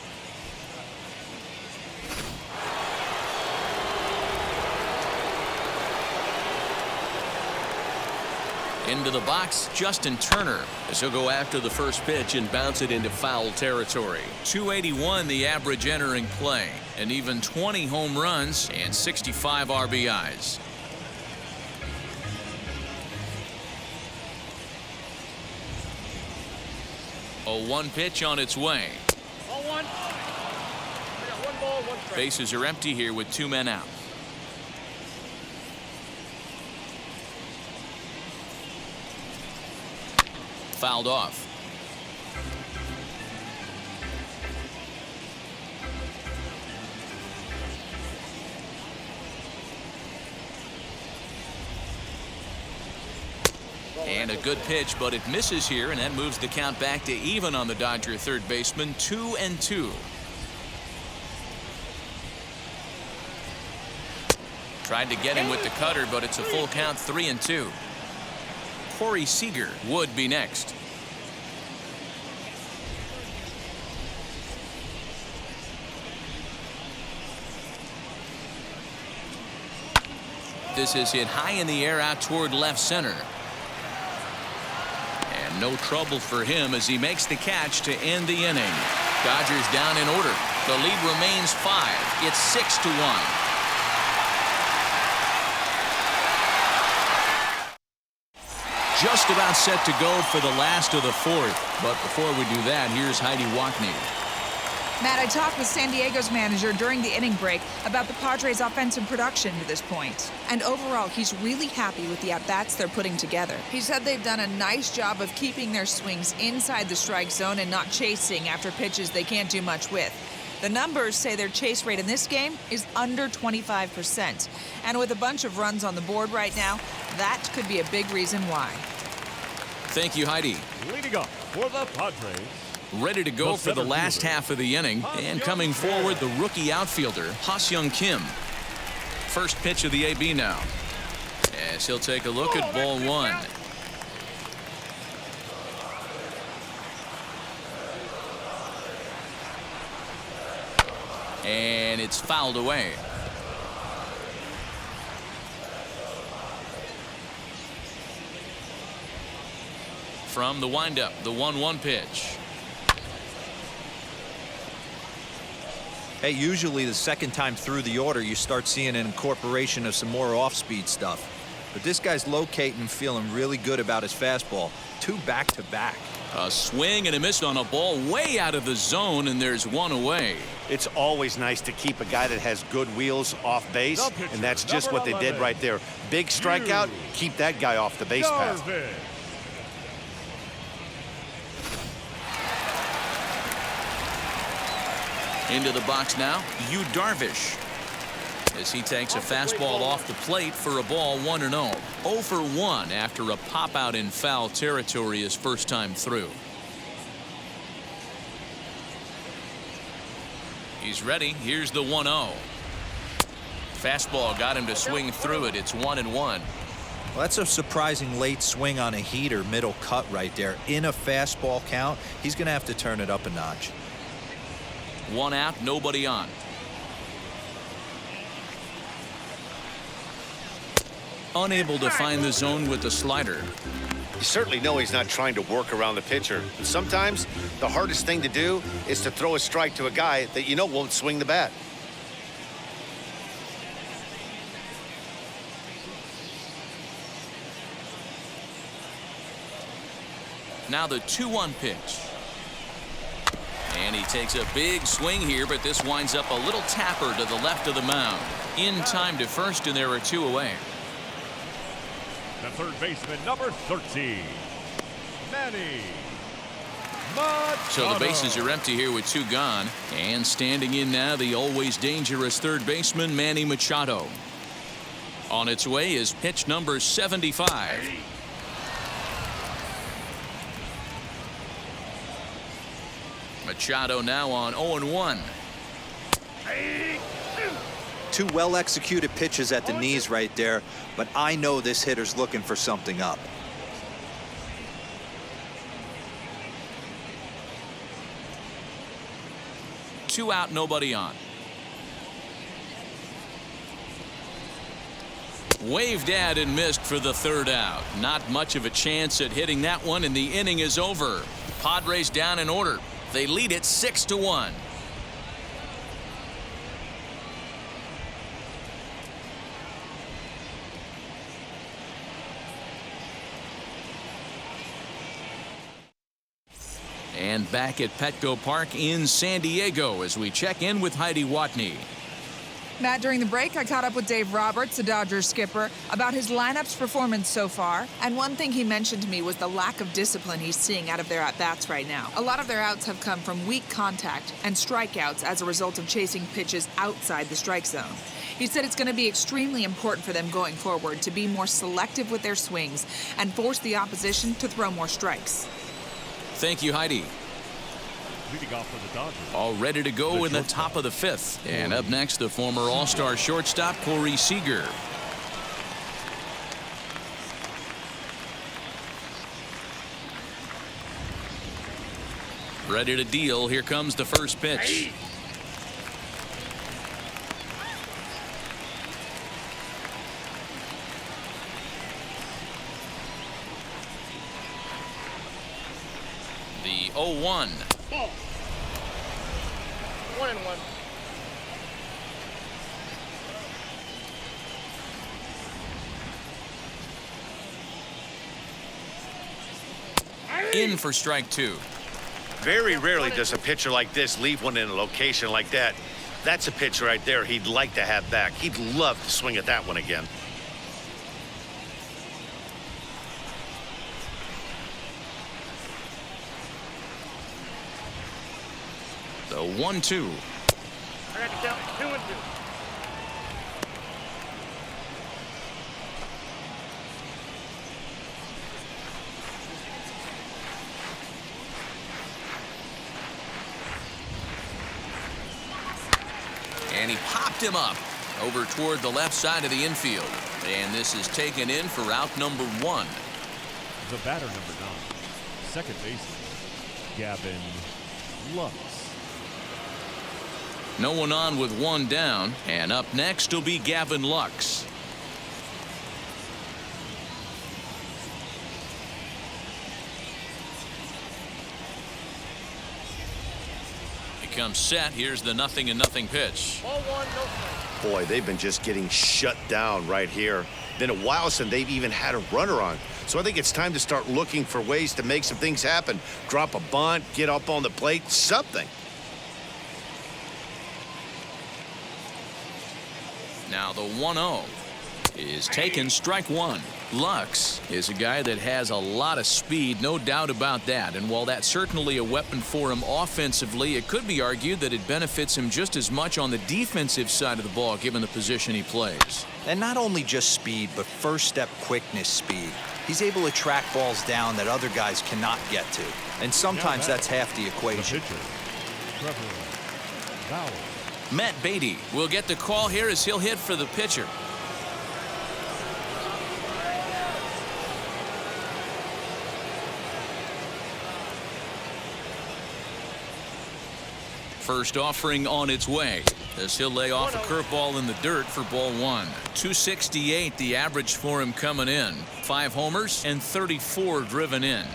S1: Into the box, Justin Turner, as he'll go after the first pitch and bounce it into foul territory. 281 the average entering play, and even 20 home runs and 65 RBIs. A 1 pitch on its way.
S6: 0-1. I got 1 ball, 1 strike.
S1: Bases are empty here with 2 men out. Fouled off. And a good pitch, but it misses here, and that moves the count back to even on the Dodger third baseman. 2-2. Tried to get him with the cutter, but it's a full count. 3-2. Corey Seager would be next. This is hit high in the air out toward left center. And no trouble for him as he makes the catch to end the inning. Dodgers down in order. The lead remains 5. It's 6-1. just about set to go for the last of the fourth. But before we do that, here's Heidi Watney.
S5: Matt, I talked with San Diego's manager during the inning break about the Padres' offensive production to this point. And overall, he's really happy with the at-bats they're putting together. He said they've done a nice job of keeping their swings inside the strike zone and not chasing after pitches they can't do much with. The numbers say their chase rate in this game is under 25%. And with a bunch of runs on the board right now, that could be a big reason why.
S1: Thank you, Heidi.
S3: Leading up for the Padres,
S1: Ready to go for the last half of the inning. And coming forward, the rookie outfielder, Ha-Seong Kim. First pitch of the AB now. As he'll take a look at ball one. And it's fouled away. From the windup, the 1-1 pitch.
S4: Hey, usually the second time through the order, you start seeing an incorporation of some more off-speed stuff. But this guy's locating and feeling really good about his fastball. 2 back-to-back.
S1: A swing and a miss on a ball way out of the zone, and there's 1 away.
S2: It's always nice to keep a guy that has good wheels off base, and that's just what they did right there. Big strikeout, keep that guy off the base path.
S1: Into the box now, Yu Darvish. As he takes a fastball off the plate for a ball 1-0. 0 for 1 after a pop out in foul territory his first time through. He's ready. Here's the 1-0. Fastball got him to swing through it. It's 1-1.
S4: Well, that's a surprising late swing on a heater, middle cut right there. In a fastball count, he's going to have to turn it up a notch.
S1: 1 out, nobody on. Unable to find the zone with the slider.
S2: You certainly know he's not trying to work around the pitcher. But sometimes the hardest thing to do is to throw a strike to a guy that you know won't swing the bat.
S1: Now the 2-1 pitch. And he takes a big swing here, but this winds up a little tapper to the left of the mound. In time to first, and there are 2 away.
S3: The third baseman, number 13, Manny Machado.
S1: So the bases are empty here with 2 gone. And standing in now, the always dangerous third baseman, Manny Machado. On its way is pitch number 75. Machado now on 0-1.
S4: 2 well-executed pitches at the knees right there, but I know this hitter's looking for something up.
S1: Two out, nobody on. Waved at and missed for the 3rd out. Not much of a chance at hitting that one, and the inning is over. Padres down in order. They lead it 6-1. And back at Petco Park in San Diego as we check in with Heidi Watney.
S5: Matt, during the break, I caught up with Dave Roberts, the Dodgers skipper, about his lineup's performance so far. And one thing he mentioned to me was the lack of discipline he's seeing out of their at-bats right now. A lot of their outs have come from weak contact and strikeouts as a result of chasing pitches outside the strike zone. He said it's going to be extremely important for them going forward to be more selective with their swings and force the opposition to throw more strikes.
S1: Thank you, Heidi.
S3: Leading off for the Dodgers.
S1: All ready to go in the top of the 5th. And up next, the former All-Star shortstop, Corey Seager. Ready to deal. Here comes the first pitch. The 0-1.
S6: Ball. 1-1.
S1: In for strike two.
S2: Very rarely does a pitcher like this leave one in a location like that. That's a pitch right there he'd like to have back. He'd love to swing at that one again.
S1: The 1-2.
S6: I got to count 2-2.
S1: And he popped him up over toward the left side of the infield. And this is taken in for out number 1.
S3: The batter, number 9, second baseman, Gavin Lux.
S1: No one on with one down. And up next will be Gavin Lux. Comes set. Here's the 0-0 pitch.
S6: Ball 1, no strike.
S2: Boy, they've been just getting shut down right here. Been a while since they've even had a runner on. So I think it's time to start looking for ways to make some things happen. Drop a bunt, get up on the plate, something.
S1: Now the 1-0 is taken, strike one. Lux is a guy that has a lot of speed, no doubt about that. And while that's certainly a weapon for him offensively, it could be argued that it benefits him just as much on the defensive side of the ball, given the position he plays.
S4: And not only just speed, but first step quickness speed. He's able to track balls down that other guys cannot get to. And sometimes that's half the
S3: The
S4: equation.
S3: pitcher, Trevor Bauer.
S1: Matt Beatty will get the call here as he'll hit for the pitcher. First offering on its way as he'll lay off a curveball in the dirt for ball 1. 268 the average for him coming in. 5 homers and 34 driven in.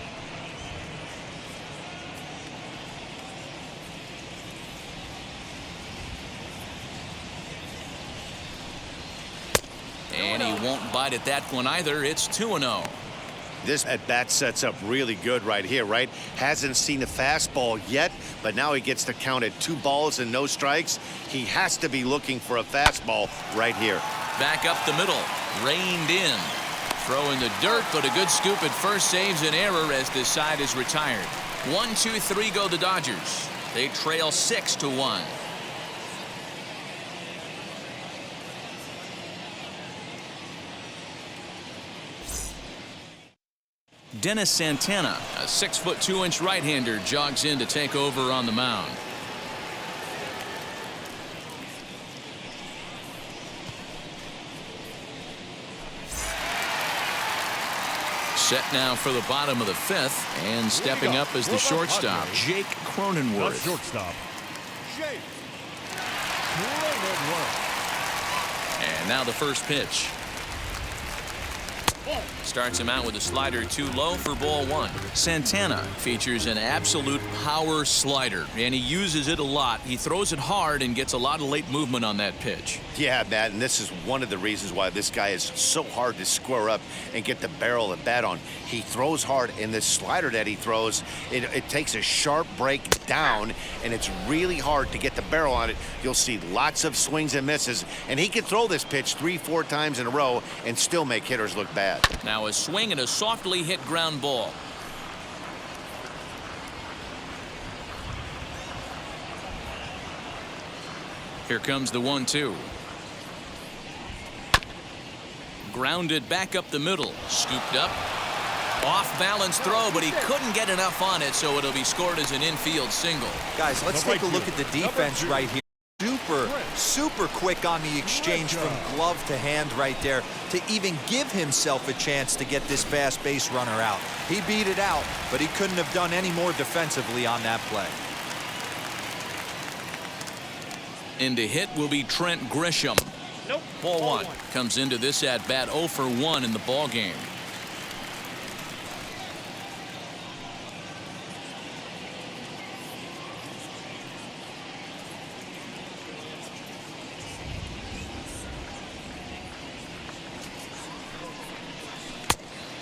S1: And he won't bite at that one either. It's 2-0.
S2: This at-bat sets up really good right here, right? Hasn't seen a fastball yet, but now he gets to count at 2 balls and no strikes. He has to be looking for a fastball right here.
S1: Back up the middle. Reined in. Throw in the dirt, but a good scoop at first saves an error as this side is retired. 1-2-3 go the Dodgers. They trail 6-1. Dennis Santana, a 6'2" right-hander, jogs in to take over on the mound. Set now for the bottom of the 5th, and stepping up as the shortstop, Jake
S3: The
S1: Cronenworth.
S3: shortstop, Jake Cronenworth.
S1: And now the first pitch. Starts him out with a slider too low for ball 1. Santana features an absolute power slider, and he uses it a lot. He throws it hard and gets a lot of late movement on that pitch.
S2: Yeah, Matt, and this is one of the reasons why this guy is so hard to square up and get the barrel of bat on. He throws hard, and this slider that he throws, it takes a sharp break down, and it's really hard to get the barrel on it. You'll see lots of swings and misses, and he can throw this pitch 3-4 times in a row and still make hitters look bad.
S1: Now a swing and a softly hit ground ball. Here comes the 1-2. Grounded back up the middle. Scooped up. Off balance throw, but he couldn't get enough on it, so it'll be scored as an infield single.
S4: Guys, let's take a look at the defense right here. Super quick on the exchange from glove to hand right there to even give himself a chance to get this fast base runner out. He beat it out, but he couldn't have done any more defensively on that play.
S1: In to hit will be Trent Grisham.
S6: Nope.
S1: Ball 1 comes into this at bat 0 for 1 in the ball game.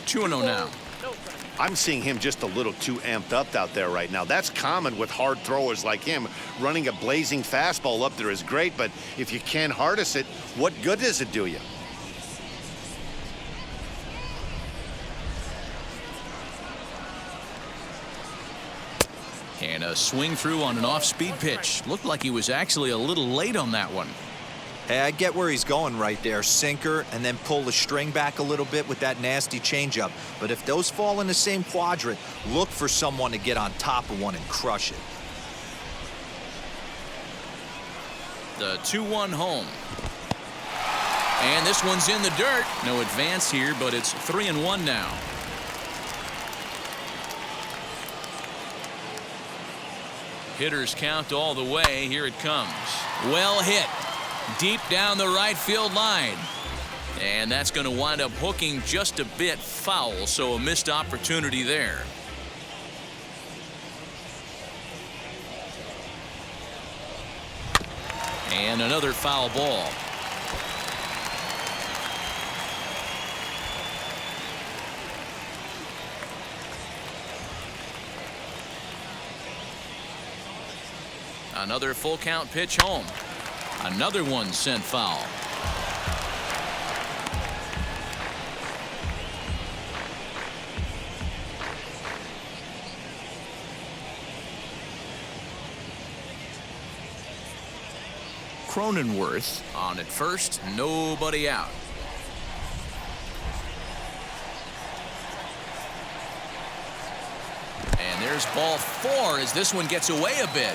S1: Two 2-0 now.
S6: No strike.
S2: I'm seeing him just a little too amped up out there right now. That's common with hard throwers like him. Running a blazing fastball up there is great, but if you can't harness it, what good does it do you?
S1: And a swing through on an off-speed pitch. Looked like he was actually a little late on that one.
S4: Hey, I get where he's going right there. Sinker, and then pull the string back a little bit with that nasty changeup. But if those fall in the same quadrant, look for someone to get on top of one and crush it.
S1: The 2-1 home. And this one's in the dirt. No advance here, but it's 3-1 now. Hitters count all the way. Here it comes. Well hit. Deep down the right field line. And that's going to wind up hooking just a bit foul, so a missed opportunity there. And another foul ball. Another full count pitch home. Another one sent foul. Cronenworth on at first, nobody out. And there's ball 4 as this one gets away a bit.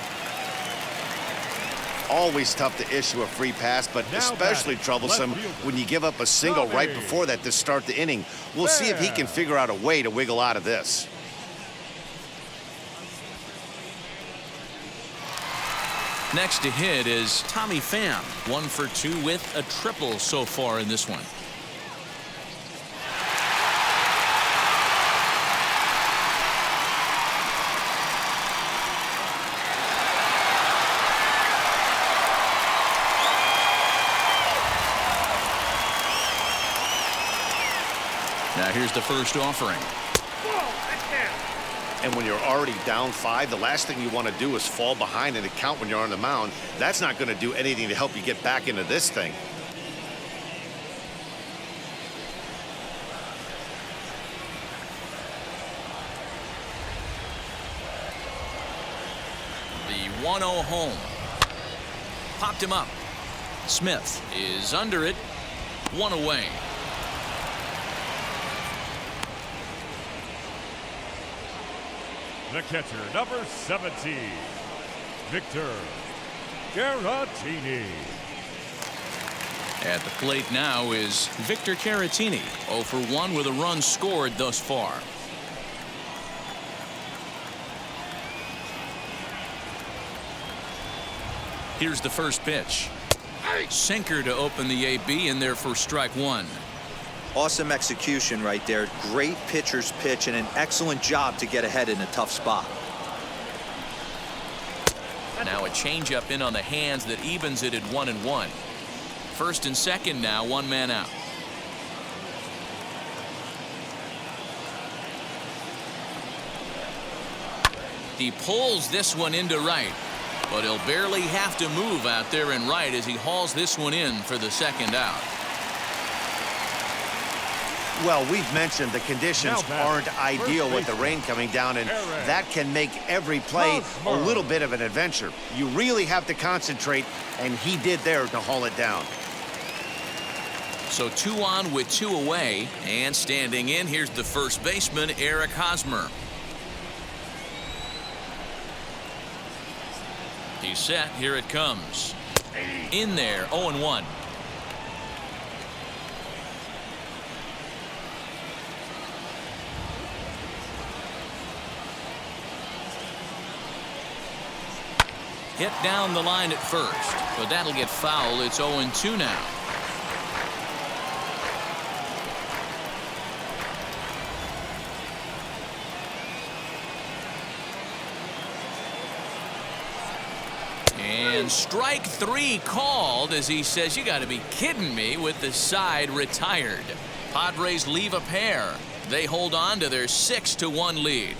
S2: Always tough to issue a free pass, but especially troublesome when you give up a single right before that to start the inning. We'll see if he can figure out a way to wiggle out of this.
S1: Next to hit is Tommy Pham. 1 for 2 with a triple so far in this one. Now here's the first offering.
S2: And when you're already down 5, the last thing you want to do is fall behind in the count when you're on the mound. That's not going to do anything to help you get back into this thing.
S1: The 1-0 home. Popped him up. Smith is under it. 1 away.
S3: The catcher, number 17, Victor Caratini.
S1: At the plate now is Victor Caratini. 0 for 1 with a run scored thus far. Here's the first pitch. Sinker to open the AB in there for strike 1.
S4: Awesome execution right there. Great pitcher's pitch and an excellent job to get ahead in a tough spot.
S1: Now a changeup in on the hands that evens it at 1-1. First and second now, 1 man out. He pulls this one into right, but he'll barely have to move out there in right as he hauls this one in for the second out.
S2: Well, we've mentioned the conditions aren't ideal with the rain coming down, and that can make every play a little bit of an adventure. You really have to concentrate, and he did there to haul it down.
S1: So 2 on with 2 away, and standing in, here's the first baseman, Eric Hosmer. He's set. Here it comes. In there, 0-1. Hit down the line at first, but that'll get foul. It's 0-2 now. And strike 3 called as he says, "You got to be kidding me," with the side retired. Padres leave a pair. They hold on to their 6-1 lead.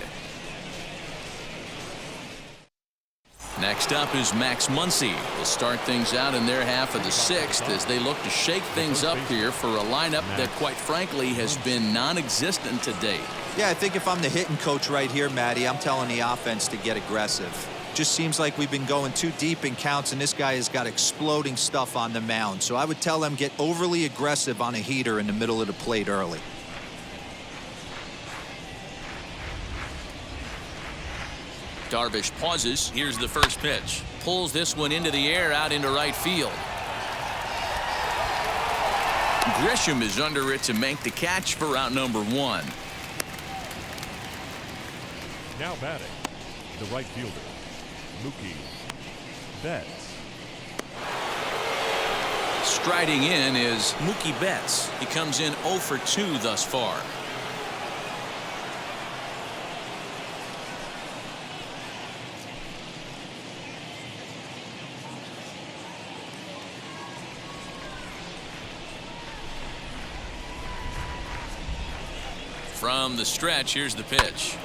S1: Next up is Max Muncy to start things out in their half of the 6th as they look to shake things up here for a lineup that, quite frankly, has been non-existent to date.
S4: Yeah, I think if I'm the hitting coach right here, Matty, I'm telling the offense to get aggressive. Just seems like we've been going too deep in counts, and this guy has got exploding stuff on the mound. So I would tell them get overly aggressive on a heater in the middle of the plate early.
S1: Darvish pauses. Here's the first pitch. Pulls this one into the air out into right field. Grisham is under it to make the catch for out number 1.
S3: Now batting, the right fielder, Mookie Betts.
S1: Striding in is Mookie Betts. He comes in 0 for 2 thus far. From the stretch, here's the pitch.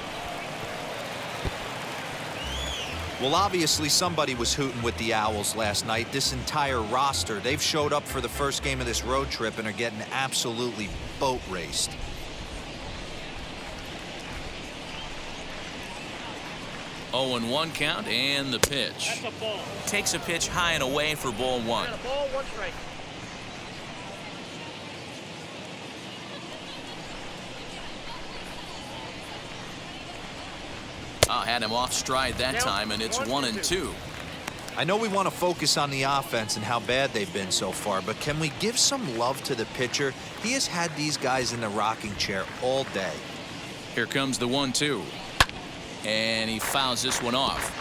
S4: Well, obviously somebody was hooting with the Owls last night. This entire roster, they've showed up for the first game of this road trip and are getting absolutely boat raced.
S1: Oh, and 1 count, and the pitch.
S6: That's a ball.
S1: Takes a pitch high and away for ball 1.
S6: Got a ball, 1 strike.
S1: Had him off stride that time, and it's 1 and 2.
S4: I know we want to focus on the offense and how bad they've been so far, but can we give some love to the pitcher? He has had these guys in the rocking chair all day.
S1: Here comes the 1-2. And he fouls this one off.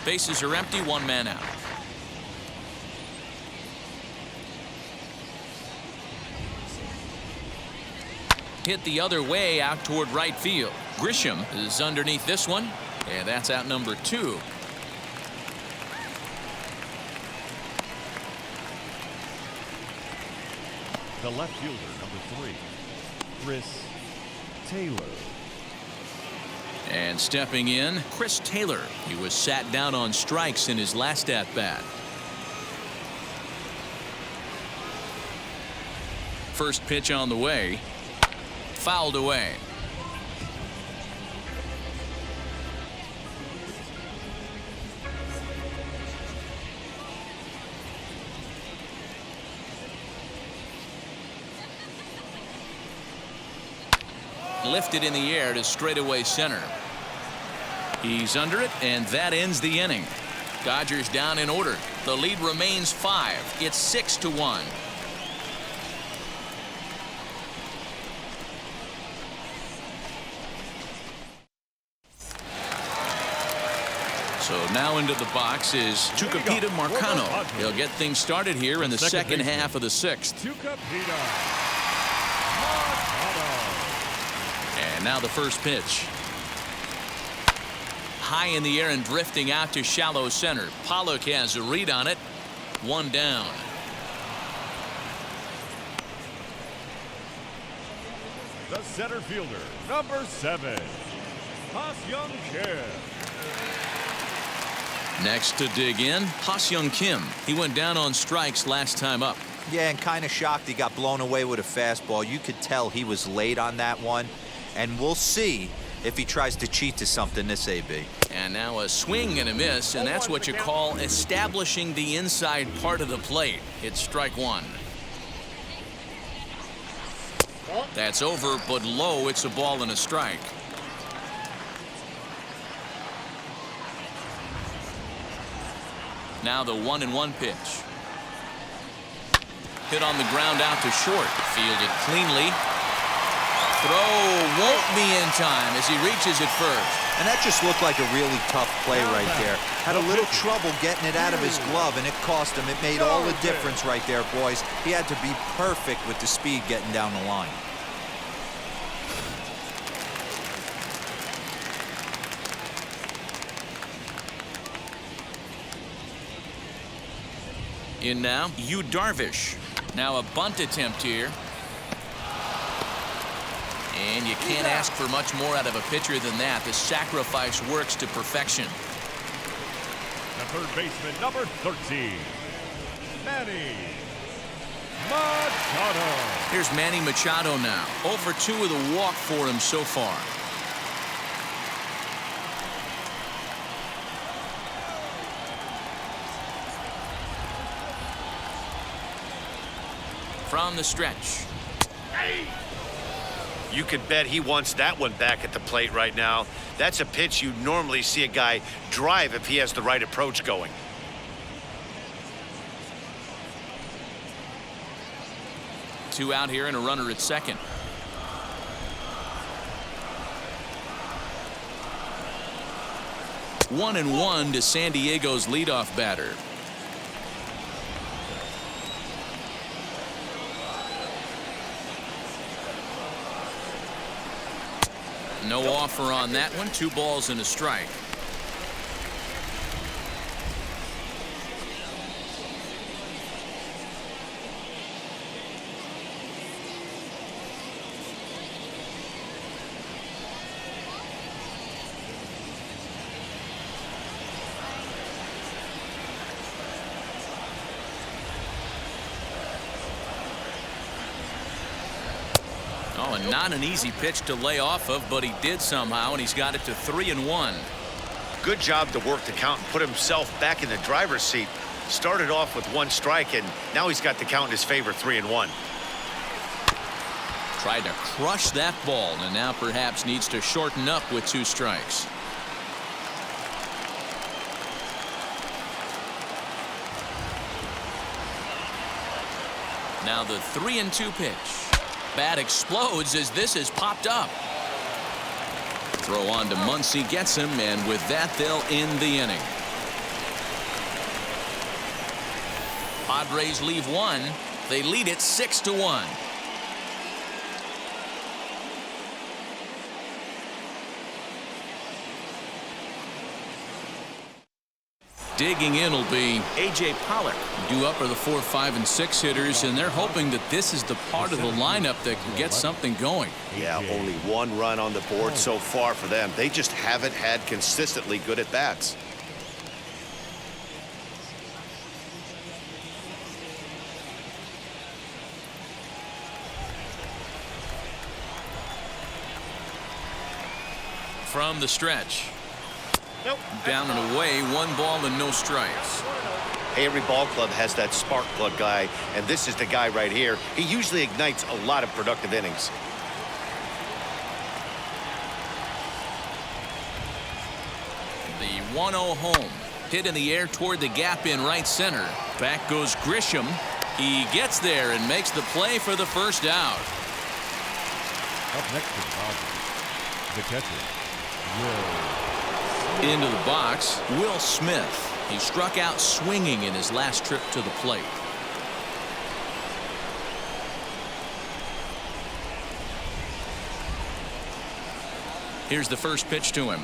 S1: Bases are empty, 1 man out. Hit the other way out toward right field. Grisham is underneath this one, and that's out number 2.
S3: The left fielder, number 3, Chris Taylor.
S1: And stepping in, Chris Taylor. He was sat down on strikes in his last at-bat. First pitch on the way. Fouled away. Lifted in the air to straightaway center. He's under it, and that ends the inning. Dodgers down in order. The lead remains 5. It's 6-1. So now into the box is Tucupita Marcano. He'll get things started here in the second half of the 6th.
S3: Tucupita Marcano.
S1: And now the first pitch. High in the air and drifting out to shallow center. Pollock has a read on it. 1 down.
S3: The center fielder, number 7, Ha-Seong Kim.
S1: Next to dig in, Ha-Seong Kim. He went down on strikes last time up.
S4: Yeah, and kind of shocked he got blown away with a fastball. You could tell he was late on that one, and we'll see if he tries to cheat to something this AB.
S1: And now a swing and a miss, and that's what you call establishing the inside part of the plate. It's strike 1. That's over, but low. It's a ball and a strike. Now the 1-1 pitch. Hit on the ground out to short. Fielded cleanly. Throw won't be in time as he reaches it first.
S4: And that just looked like a really tough play right there. Had a little trouble getting it out of his glove, and it cost him. It made all the difference right there, boys. He had to be perfect with the speed getting down the line.
S1: In now, Yu Darvish. Now a bunt attempt here. And you can't ask for much more out of a pitcher than that. The sacrifice works to perfection.
S3: The third baseman, number 13, Manny Machado.
S1: Here's Manny Machado now. 0 for 2 with a walk for him so far. From the stretch.
S2: You can bet he wants that one back at the plate right now. That's a pitch you normally see a guy drive if he has the right approach going.
S1: Two out here and a runner at second. One and one to San Diego's leadoff batter. No offer on that one. 2 balls and a strike. Oh, and not an easy pitch to lay off of, but he did somehow, and he's got it to 3-1.
S2: Good job to work the count and put himself back in the driver's seat. Started off with 1 strike, and now he's got the count in his favor, 3-1.
S1: Tried to crush that ball, and now perhaps needs to shorten up with 2 strikes. Now the 3-2 pitch. Bat explodes as this is popped up. Throw on to Muncy, gets him, and with that they'll end the inning. Padres leave 1. They lead it 6-1. Digging in will be A.J. Pollock. Due up are the 4, 5, and 6 hitters, and they're hoping that this is the part of the lineup that can get something going.
S2: Yeah, only 1 run on the board so far for them. They just haven't had consistently good at bats.
S1: From the stretch.
S6: Nope.
S1: Down and away, 1 ball and no strikes.
S2: Hey, every ball club has that spark plug guy, and this is the guy right here. He usually ignites a lot of productive innings.
S1: The 1-0 home. Hit in the air toward the gap in right center. Back goes Grisham. He gets there and makes the play for the first out.
S3: Up next to the Padres, the catcher, Will.
S1: Into the box, Will Smith. He struck out swinging in his last trip to the plate. Here's the first pitch to him.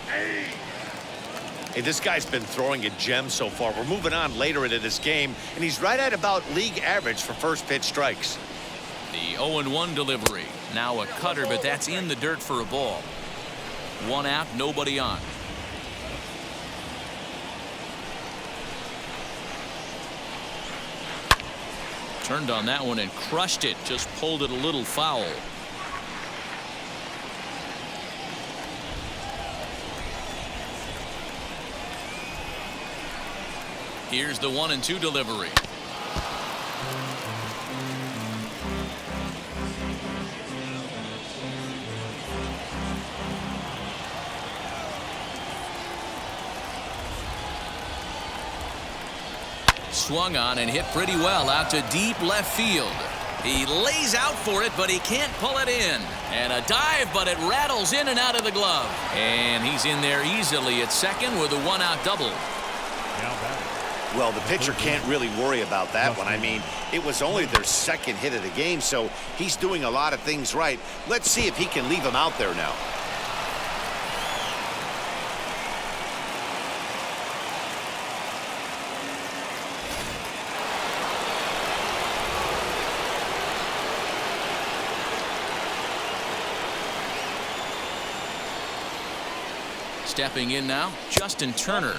S2: Hey, this guy's been throwing a gem so far. We're moving on later into this game, and he's right at about league average for first pitch strikes.
S1: The 0-1 delivery. Now a cutter, but that's in the dirt for a ball. 1 out, nobody on. Turned on that one and crushed it. Just pulled it a little foul. Here's the 1-2 delivery. Swung on and hit pretty well out to deep left field. He lays out for it, but he can't pull it in. And a dive, but it rattles in and out of the glove. And he's in there easily at second with a 1-out double.
S2: Well, the pitcher can't really worry about that one. I mean, it was only their 2nd hit of the game, so he's doing a lot of things right. Let's see if he can leave him out there now.
S1: Stepping in now, Justin Turner.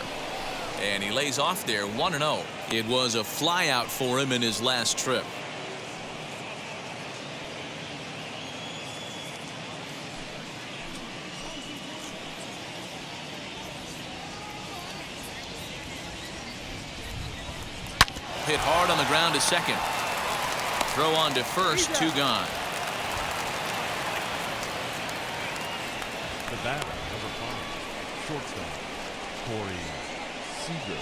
S1: And he lays off there 1-0. It was a flyout for him in his last trip. Hit hard on the ground to second. Throw on to first, 2 gone.
S3: The batter, number 5, shortstop, Corey Seager.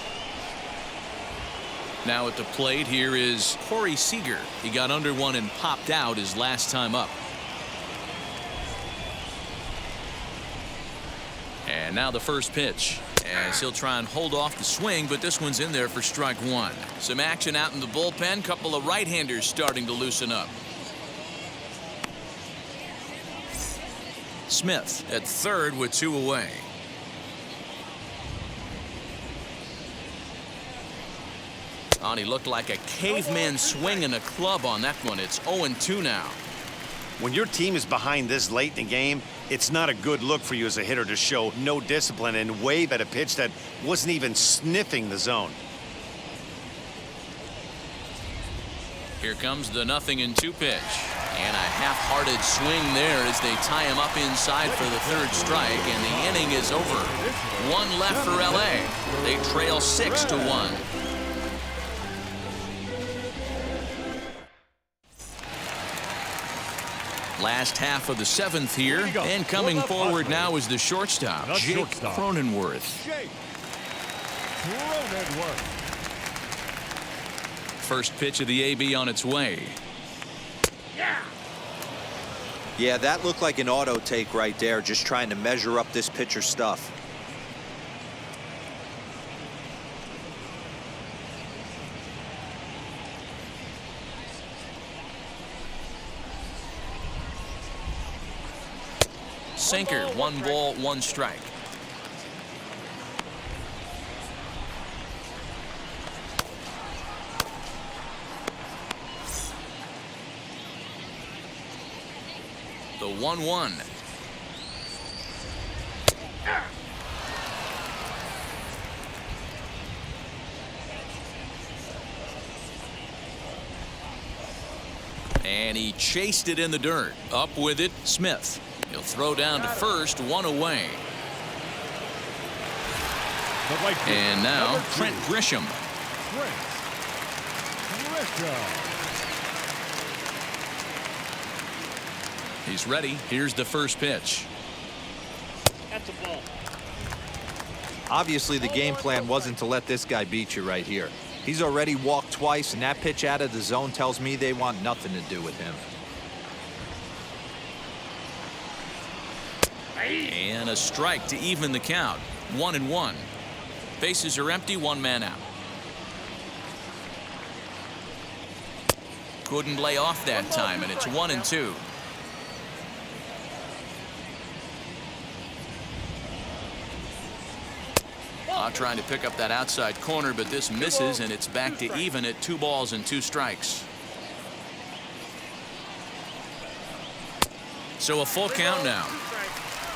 S1: Now at the plate here is Corey Seager. He got under one and popped out his last time up. And now the first pitch. As he'll try and hold off the swing, but this one's in there for strike 1. Some action out in the bullpen. Couple of right-handers starting to loosen up. Smith at third with 2 away. Oh, he looked like a caveman swinging a club on that one. It's 0-2 now.
S2: When your team is behind this late in the game, it's not a good look for you as a hitter to show no discipline and wave at a pitch that wasn't even sniffing the zone.
S1: Here comes the 0-2 pitch. And a half-hearted swing there as they tie him up inside for the 3rd strike, and the inning is over. 1 left for LA. They trail 6-1. Last half of the 7th here, and coming forward now is the shortstop, Jake Cronenworth. First pitch of the AB on its way.
S4: Yeah, that looked like an auto take right there, just trying to measure up this pitcher's stuff.
S1: Sinker, 1 ball, 1 strike. The 1-1. And he chased it in the dirt. Up with it, Smith. He'll throw down to first, 1 away. And now Trent Grisham. He's ready. Here's the first pitch.
S6: That's a ball.
S4: Obviously, the game plan wasn't to let this guy beat you right here. He's already walked twice, and that pitch out of the zone tells me they want nothing to do with him.
S1: And a strike to even the count. 1-1. Bases are empty, 1 man out. Couldn't lay off that time, and it's 1-2. Trying to pick up that outside corner, but this misses, and it's back to even at 2 balls and 2 strikes. So a full count now.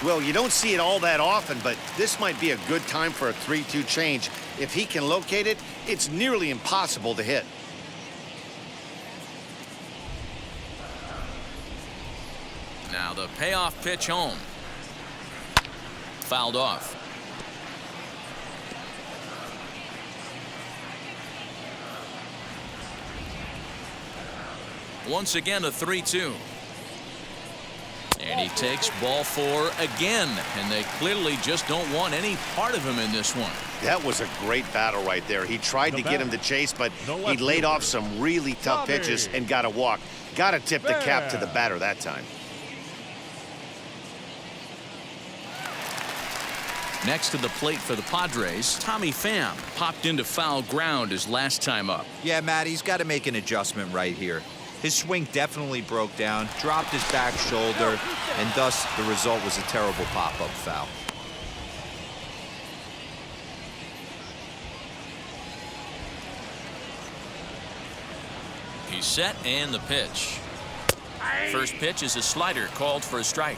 S2: Well, you don't see it all that often, but this might be a good time for a 3-2 change. If he can locate it, it's nearly impossible to hit.
S1: Now the payoff pitch home. Fouled off. Once again, a 3-2. And he takes ball 4 again, and they clearly just don't want any part of him in this one.
S2: That was a great battle right there. He tried to get him to chase, but he laid off some really tough pitches and got a walk. Got to tip the cap to the batter that time.
S1: Next to the plate for the Padres, Tommy Pham popped into foul ground his last time up.
S4: Yeah, Matt, he's got to make an adjustment right here. His swing definitely broke down, dropped his back shoulder, and thus the result was a terrible pop-up foul.
S1: He's set, and the pitch. First pitch is a slider called for a strike.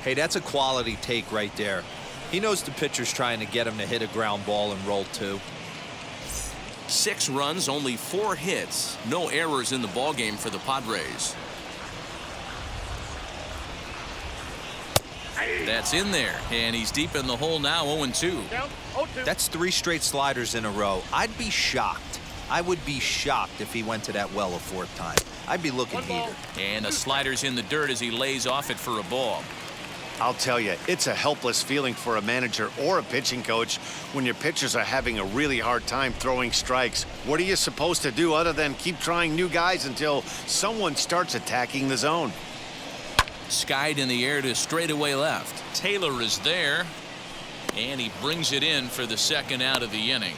S4: Hey, that's a quality take right there. He knows the pitcher's trying to get him to hit a ground ball and roll two.
S1: 6 runs, only 4 hits. No errors in the ballgame for the Padres. That's in there, and he's deep in the hole now, 0-2.
S6: Down, 0-2.
S4: That's 3 straight sliders in a row. I'd be shocked. I would be shocked if he went to that well a 4th time. I'd be looking heated.
S1: And a slider's in the dirt as he lays off it for a ball.
S2: I'll tell you, it's a helpless feeling for a manager or a pitching coach when your pitchers are having a really hard time throwing strikes. What are you supposed to do other than keep trying new guys until someone starts attacking the zone?
S1: Skied in the air to straightaway left. Taylor is there, and he brings it in for the 2nd out of the inning.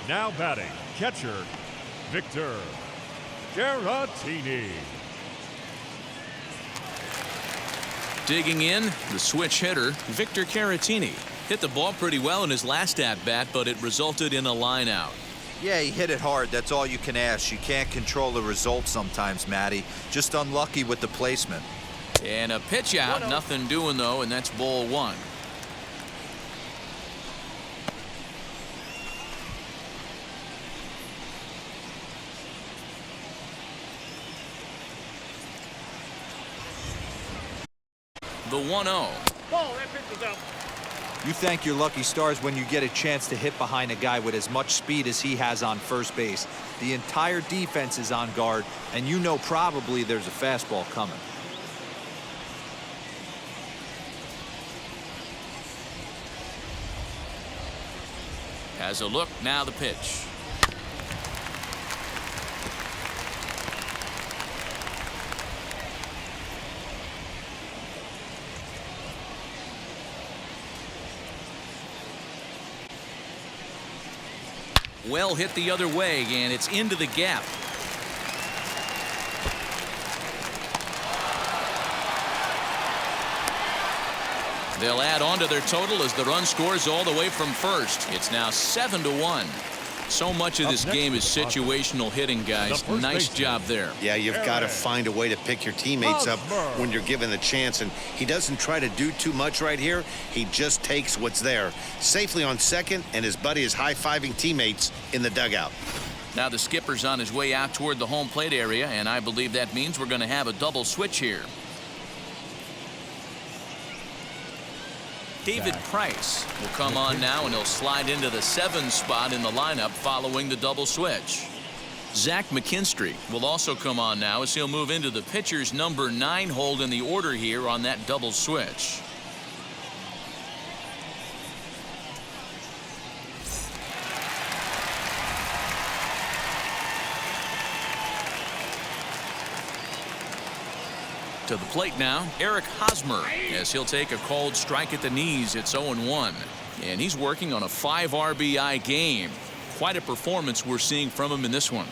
S3: Now batting, catcher, Victor Caratini.
S1: Digging in, the switch hitter, Victor Caratini. Hit the ball pretty well in his last at-bat, but it resulted in a line out.
S4: Yeah, he hit it hard. That's all you can ask. You can't control the result sometimes, Matty. Just unlucky with the placement.
S1: And a pitch out, nothing doing though, and that's ball 1. The 1-0.
S6: Ball, that pitch was out.
S4: You thank your lucky stars when you get a chance to hit behind a guy with as much speed as he has on first base. The entire defense is on guard, and you know probably there's a fastball coming.
S1: Has a look, now the pitch. Well hit the other way, and it's into the gap. They'll add on to their total as the run scores all the way from first. It's now 7-1. So much of this game is situational hitting, guys. Nice job there.
S2: Yeah, you've got to find a way to pick your teammates up when you're given the chance, and he doesn't try to do too much right here. He just takes what's there. Safely on second, and his buddy is high-fiving teammates in the dugout.
S1: Now the skipper's on his way out toward the home plate area, and I believe that means we're going to have a double switch here. David Price will come on now, and he'll slide into the 7 spot in the lineup following the double switch. Zach McKinstry will also come on now as he'll move into the pitcher's number 9 hold in the order here on that double switch. To the plate now, Eric Hosmer, as he'll take a called strike at the knees. It's 0-1, and he's working on a 5 RBI game. Quite a performance we're seeing from him in this one.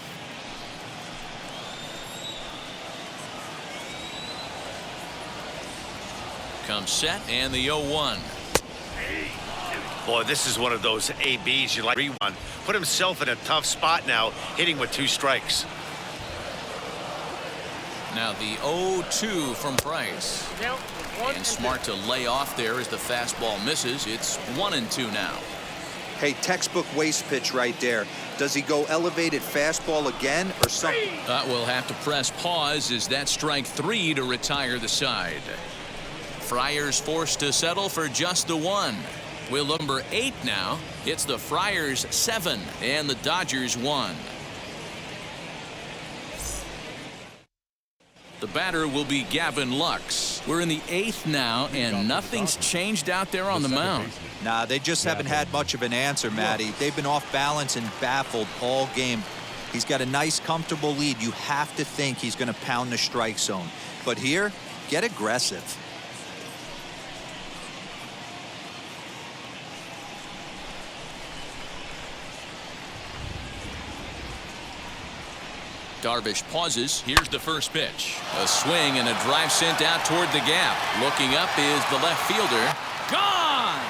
S1: Comes set, and the 0-1.
S2: Boy, this is one of those ABs you like. Put himself in a tough spot now, hitting with 2 strikes.
S1: Now the 0-2 from Price. And smart to lay off there as the fastball misses. It's 1-2 now.
S4: Hey, textbook waste pitch right there. Does he go elevated fastball again or something?
S1: We'll have to press pause as that's strike 3 to retire the side. Friars forced to settle for just the 1. We'll look number 8 now. It's the Friars 7 and the Dodgers 1. The batter will be Gavin Lux. We're in the 8th now, and nothing's changed out there on the mound.
S4: Nah, they just haven't had much of an answer, Matty. They've been off balance and baffled all game. He's got a nice, comfortable lead. You have to think he's going to pound the strike zone. But here, get aggressive.
S1: Darvish pauses. Here's the first pitch. A swing and a drive sent out toward the gap. Looking up is the left fielder. Gone!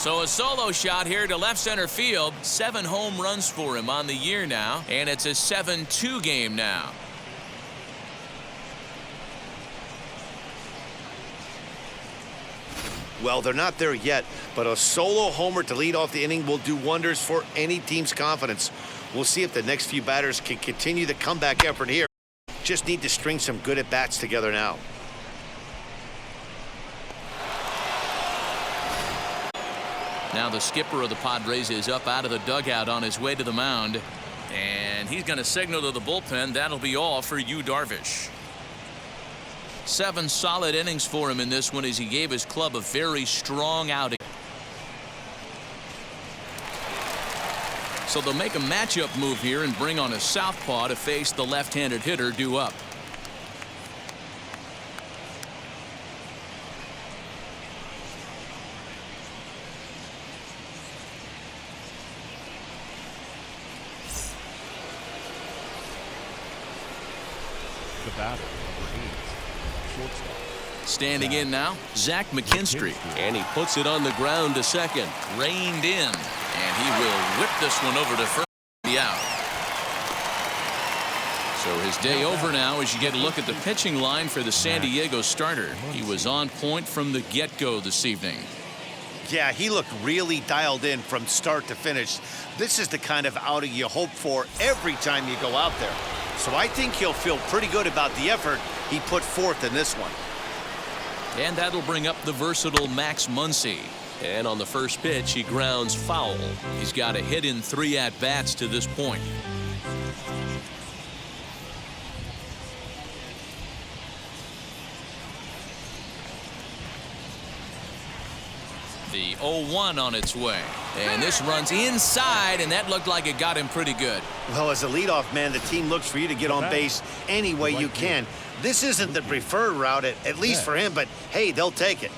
S1: So a solo shot here to left center field. 7 home runs for him on the year now, and it's a 7-2 game now.
S2: Well, they're not there yet, but a solo homer to lead off the inning will do wonders for any team's confidence. We'll see if the next few batters can continue the comeback effort here. Just need to string some good at-bats together now.
S1: Now the skipper of the Padres is up out of the dugout on his way to the mound, and he's going to signal to the bullpen. That'll be all for Yu Darvish. 7 solid innings for him in this one as he gave his club a very strong outing. So they'll make a matchup move here and bring on a southpaw to face the left-handed hitter due up.
S3: The batter, number 8, shortstop.
S1: Standing in now, Zach McKinstry, and he puts it on the ground to second. Reined in, and he will whip this one over to first. The out. So his day over now as you get a look at the pitching line for the San Diego starter. He was on point from the get-go this evening.
S2: Yeah, he looked really dialed in from start to finish. This is the kind of outing you hope for every time you go out there. So I think he'll feel pretty good about the effort he put forth in this one.
S1: And that'll bring up the versatile Max Muncy. And on the first pitch, he grounds foul. He's got a hit in 3 at-bats to this point. The 0-1 on its way. And this runs inside, and that looked like it got him pretty good.
S2: Well, as a leadoff man, the team looks for you to get on base any way you can. This isn't the preferred route, at least for him, but hey, they'll take it.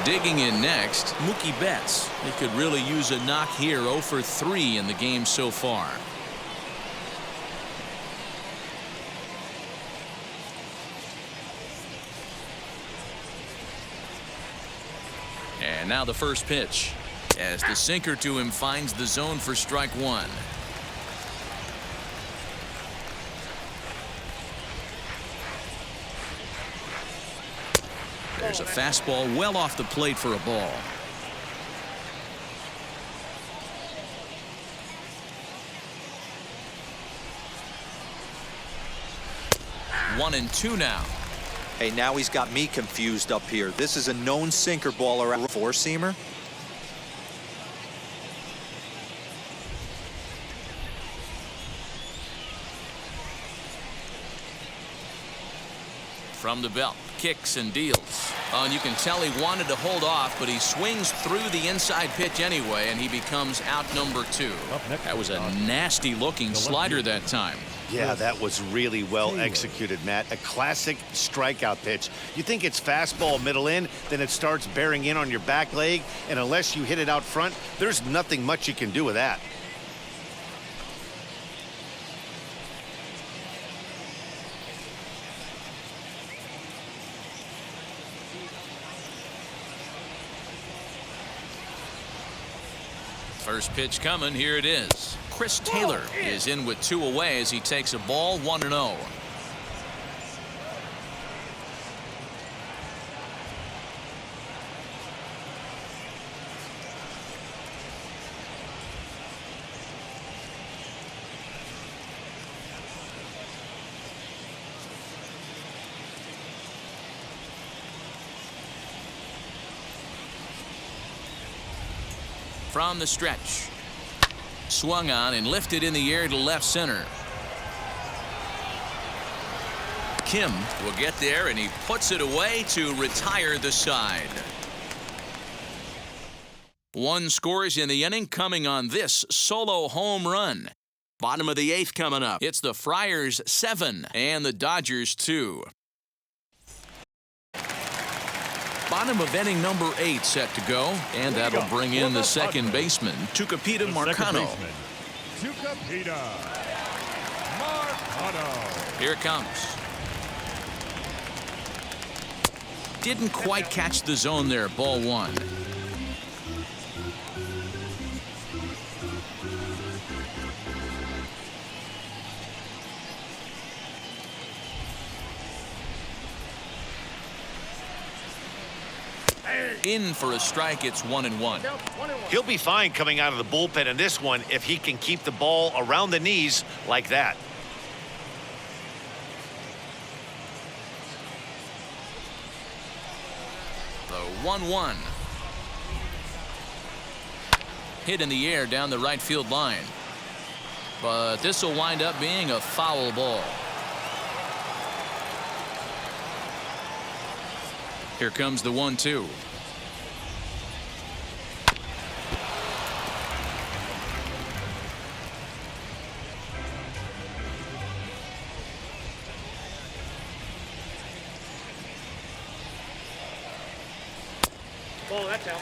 S1: Digging in next, Mookie Betts. He could really use a knock here. 0 for 3 in the game so far. And now the first pitch as the sinker to him finds the zone for strike 1. There's a fastball well off the plate for a ball. One and two now.
S4: Hey, now he's got me confused up here. This is a known sinker ball around four-seamer.
S1: From the belt, kicks and deals. Oh, and you can tell he wanted to hold off, but he swings through the inside pitch anyway, and he becomes out number 2. That was a nasty-looking slider that time.
S2: Yeah, that was really well executed, Matt. A classic strikeout pitch. You think it's fastball middle in, then it starts bearing in on your back leg, and unless you hit it out front, there's nothing much you can do with that.
S1: First pitch coming. Here it is. Chris Taylor is in with 2 away as he takes a ball 1-0. From the stretch. Swung on and lifted in the air to left center. Kim will get there, and he puts it away to retire the side. 1 scores in the inning coming on this solo home run. Bottom of the 8th coming up. It's the Friars 7 and the Dodgers 2. Bottom of inning number 8 set to go, and that'll bring in the second baseman, Tucupita Marcano.
S3: Tucupita Marcano.
S1: Here it comes. Didn't quite catch the zone there. Ball one. In for a strike. It's 1-1.
S2: He'll be fine coming out of the bullpen in this one if he can keep the ball around the knees like that.
S1: The 1-1. Hit in the air down the right field line. But this will wind up being a foul ball. Here comes the 1-2.
S6: Ball, that's out.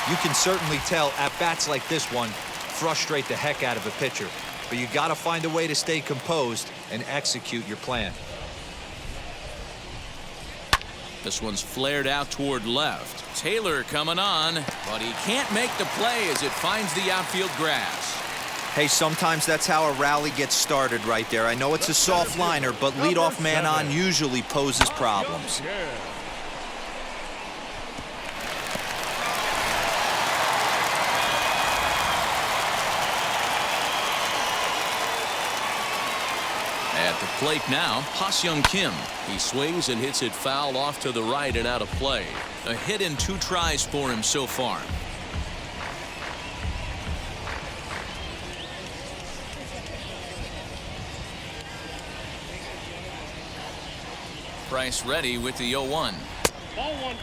S4: You can certainly tell at-bats like this one frustrate the heck out of a pitcher. But you got to find a way to stay composed and execute your plan.
S1: This one's flared out toward left. Taylor coming on, but he can't make the play as it finds the outfield grass.
S4: Hey, sometimes that's how a rally gets started right there. I know it's a soft liner, but leadoff man on usually poses problems.
S1: At the plate now, Ha-Seong Kim. He sways and hits it foul off to the right and out of play. A hit in 2 tries for him so far. Price ready with the 0-1.
S6: Ball one.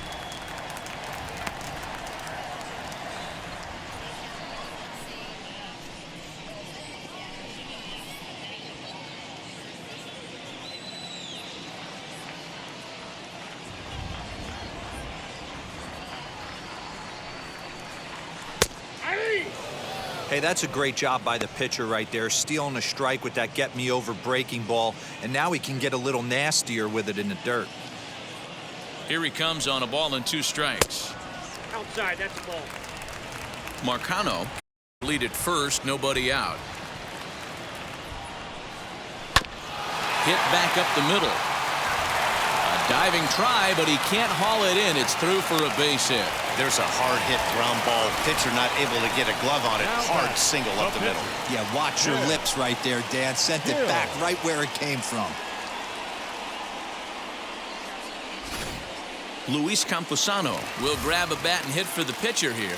S4: Hey, that's a great job by the pitcher right there, stealing a strike with that get-me-over breaking ball, and now he can get a little nastier with it in the dirt.
S1: Here he comes on a ball and 2 strikes.
S6: Outside, that's a ball.
S1: Marcano lead at first, nobody out. Hit back up the middle. A diving try, but he can't haul it in. It's through for a base hit.
S2: There's a hard hit ground ball. Pitcher not able to get a glove on it. Hard single up the middle.
S7: Yeah, watch your lips right there, Dan. Sent it back right where it came from.
S1: Luis Camposano will grab a bat and hit for the pitcher here.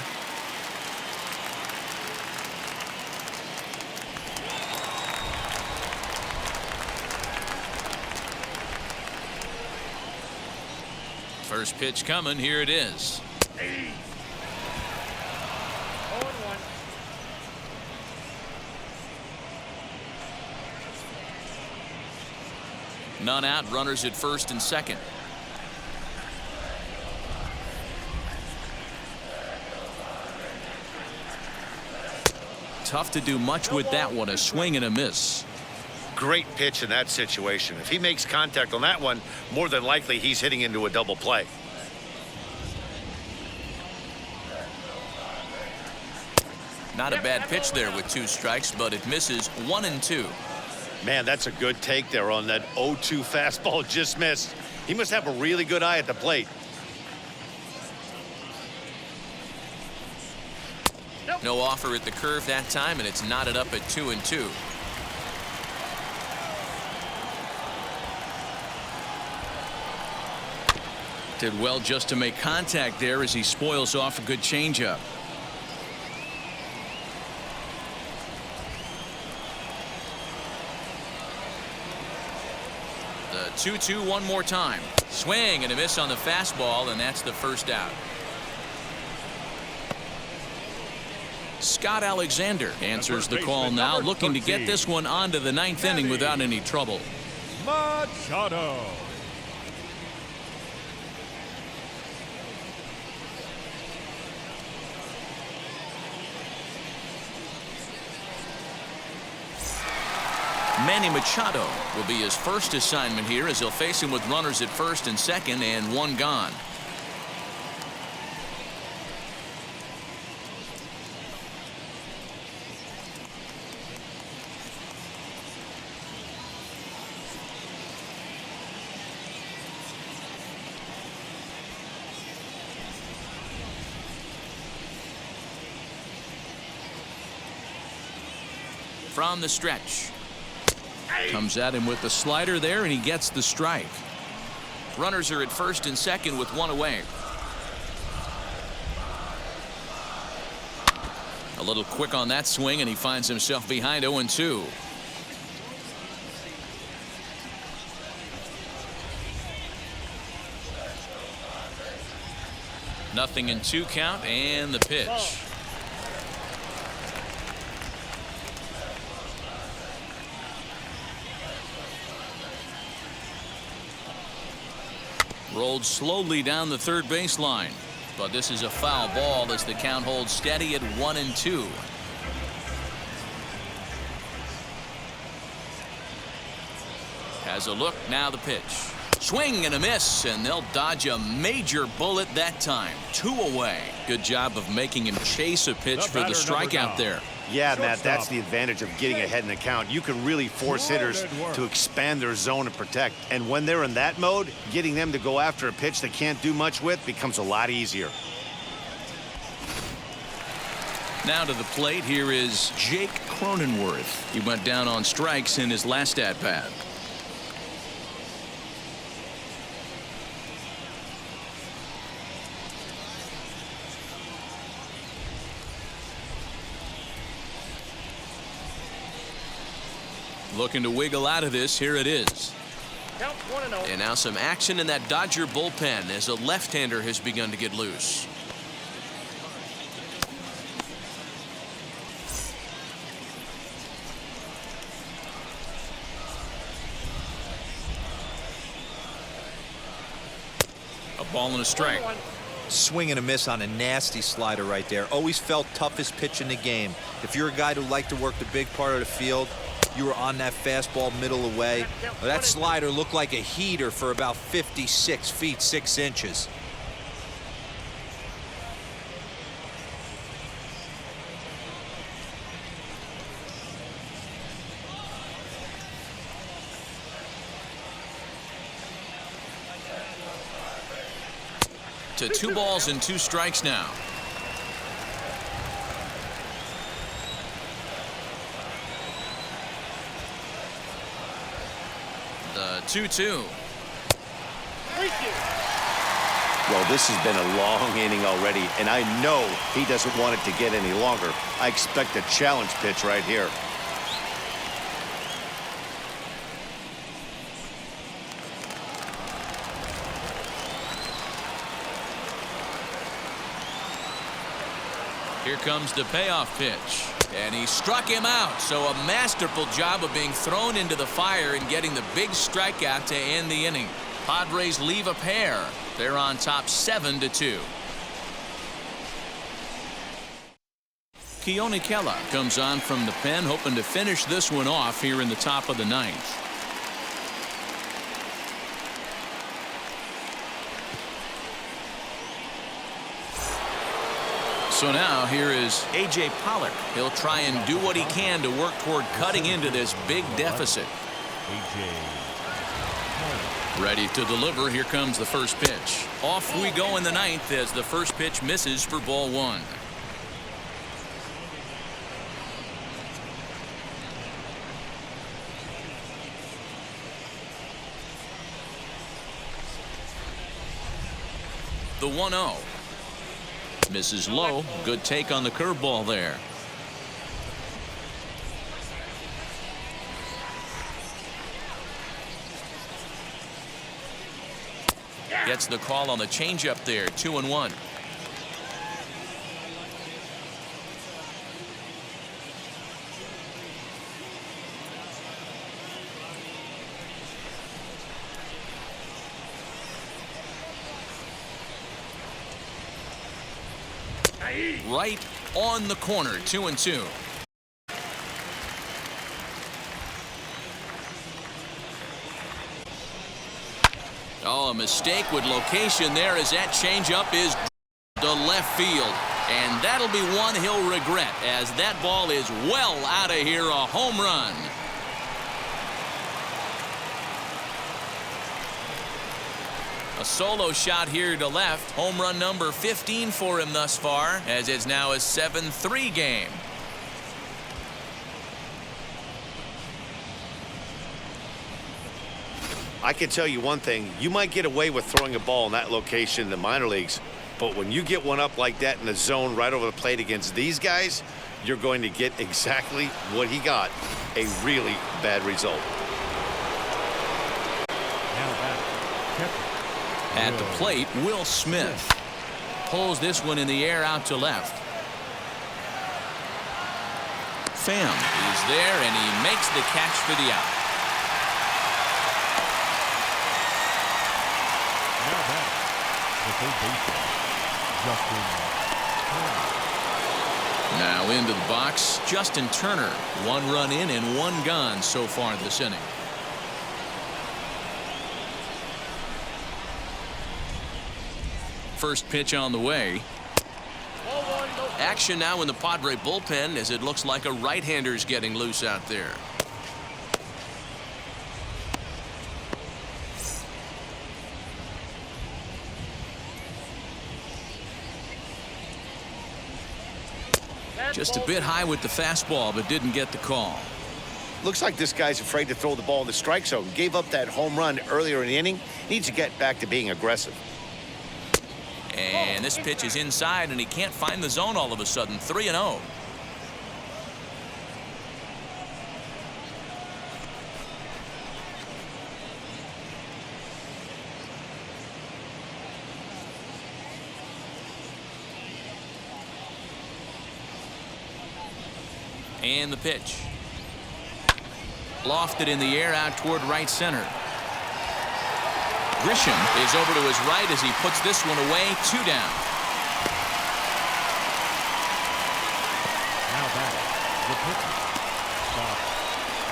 S1: First pitch coming. Here it is.
S6: 0-1.
S1: None out. Runners at first and second. Tough to do much with that one. A swing and a miss.
S2: Great pitch in that situation. If he makes contact on that one, more than likely he's hitting into a double play.
S1: Not a bad pitch there with 2 strikes, but it misses. 1-2.
S2: Man, that's a good take there on that 0-2 fastball just missed. He must have a really good eye at the plate.
S1: No offer at the curve that time, and it's knotted up at 2-2. Did well just to make contact there as he spoils off a good changeup. The 2-2 one more time. Swing and a miss on the fastball, and that's the first out. Scott Alexander answers the call now, looking to get this one onto the ninth inning without any trouble.
S3: Machado.
S1: Manny Machado will be his first assignment here as he'll face him with runners at first and second and one gone. From the stretch. Comes at him with the slider there, and he gets the strike. Runners are at first and second with one away. A little quick on that swing, and he finds himself behind 0-2. Nothing in 2 count, and the pitch. Rolled slowly down the third baseline, but this is a foul ball as the count holds steady at 1-2. Has a look, now the pitch. Swing and a miss, and they'll dodge a major bullet that time. 2 away. Good job of making him chase a pitch for the strikeout there.
S2: Yeah, Matt, that's the advantage of getting ahead in the count. You can really force hitters to expand their zone and protect. And when they're in that mode, getting them to go after a pitch they can't do much with becomes a lot easier.
S1: Now to the plate, here is Jake Cronenworth. He went down on strikes in his last at-bat. Looking to wiggle out of this. Here it is.
S6: Count 1-0.
S1: And now some action in that Dodger bullpen as a left-hander has begun to get loose. A ball and a strike.
S4: Swing and a miss on a nasty slider right there. Always felt toughest pitch in the game. If you're a guy who liked to work the big part of the field, you were on that fastball middle away. Well, that slider looked like a heater for about 56 feet 6 inches.
S1: To 2 balls and 2 strikes now. The 2-2.
S2: Well, this has been a long inning already, and I know he doesn't want it to get any longer. I expect a challenge pitch right here.
S1: Here comes the payoff pitch. And he struck him out. So a masterful job of being thrown into the fire and getting the big strikeout to end the inning. Padres leave a pair. They're on top 7-2. Keone Kela comes on from the pen, hoping to finish this one off here in the top of the 9th. So now here is A.J. Pollock. He'll try and do what he can to work toward cutting into this big deficit. Ready to deliver. Here comes the first pitch. Off we go in the 9th as the first pitch misses for ball 1. The 1-0. Misses low. Good take on the curveball there. Gets the call on the changeup there. 2-1. Right on the corner. 2-2. Oh, a mistake with location there as that changeup is to left field. And that'll be one he'll regret as that ball is well out of here. A home run. A solo shot here to left. Home run number 15 for him thus far, as it's now a 7-3 game.
S2: I can tell you one thing. You might get away with throwing a ball in that location in the minor leagues, but when you get one up like that in the zone right over the plate against these guys, you're going to get exactly what he got, a really bad result.
S1: At the plate, Will Smith pulls this one in the air out to left. Pham is there, and he makes the catch for the out.
S3: Now back, the third baseman, Justin Turner.
S1: Now into the box, Justin Turner. 1 run in and 1 gone so far this inning. First pitch on the way. Action now in the Padre bullpen as it looks like a right-hander's getting loose out there. Just a bit high with the fastball, but didn't get the call.
S2: Looks like this guy's afraid to throw the ball in the strike zone. Gave up that home run earlier in the inning. Needs to get back to being aggressive.
S1: And this pitch is inside, and he can't find the zone all of a sudden. 3-0. And the pitch. Lofted in the air out toward right center. Grisham is over to his right as he puts this one away. 2 down.
S3: Now back, the pitcher,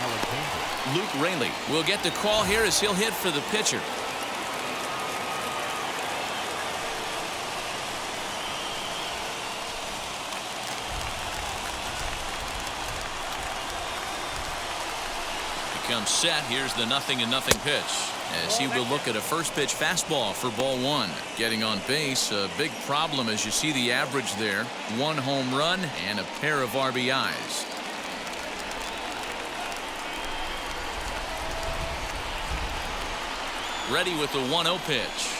S3: Alexander.
S1: Luke Raley will get the call here as he'll hit for the pitcher. Comes set. Here's the 0-0 pitch as he will look at a first pitch fastball for ball 1. Getting on base, a big problem as you see the average there. 1 home run and a pair of RBIs. Ready with the 1-0 pitch.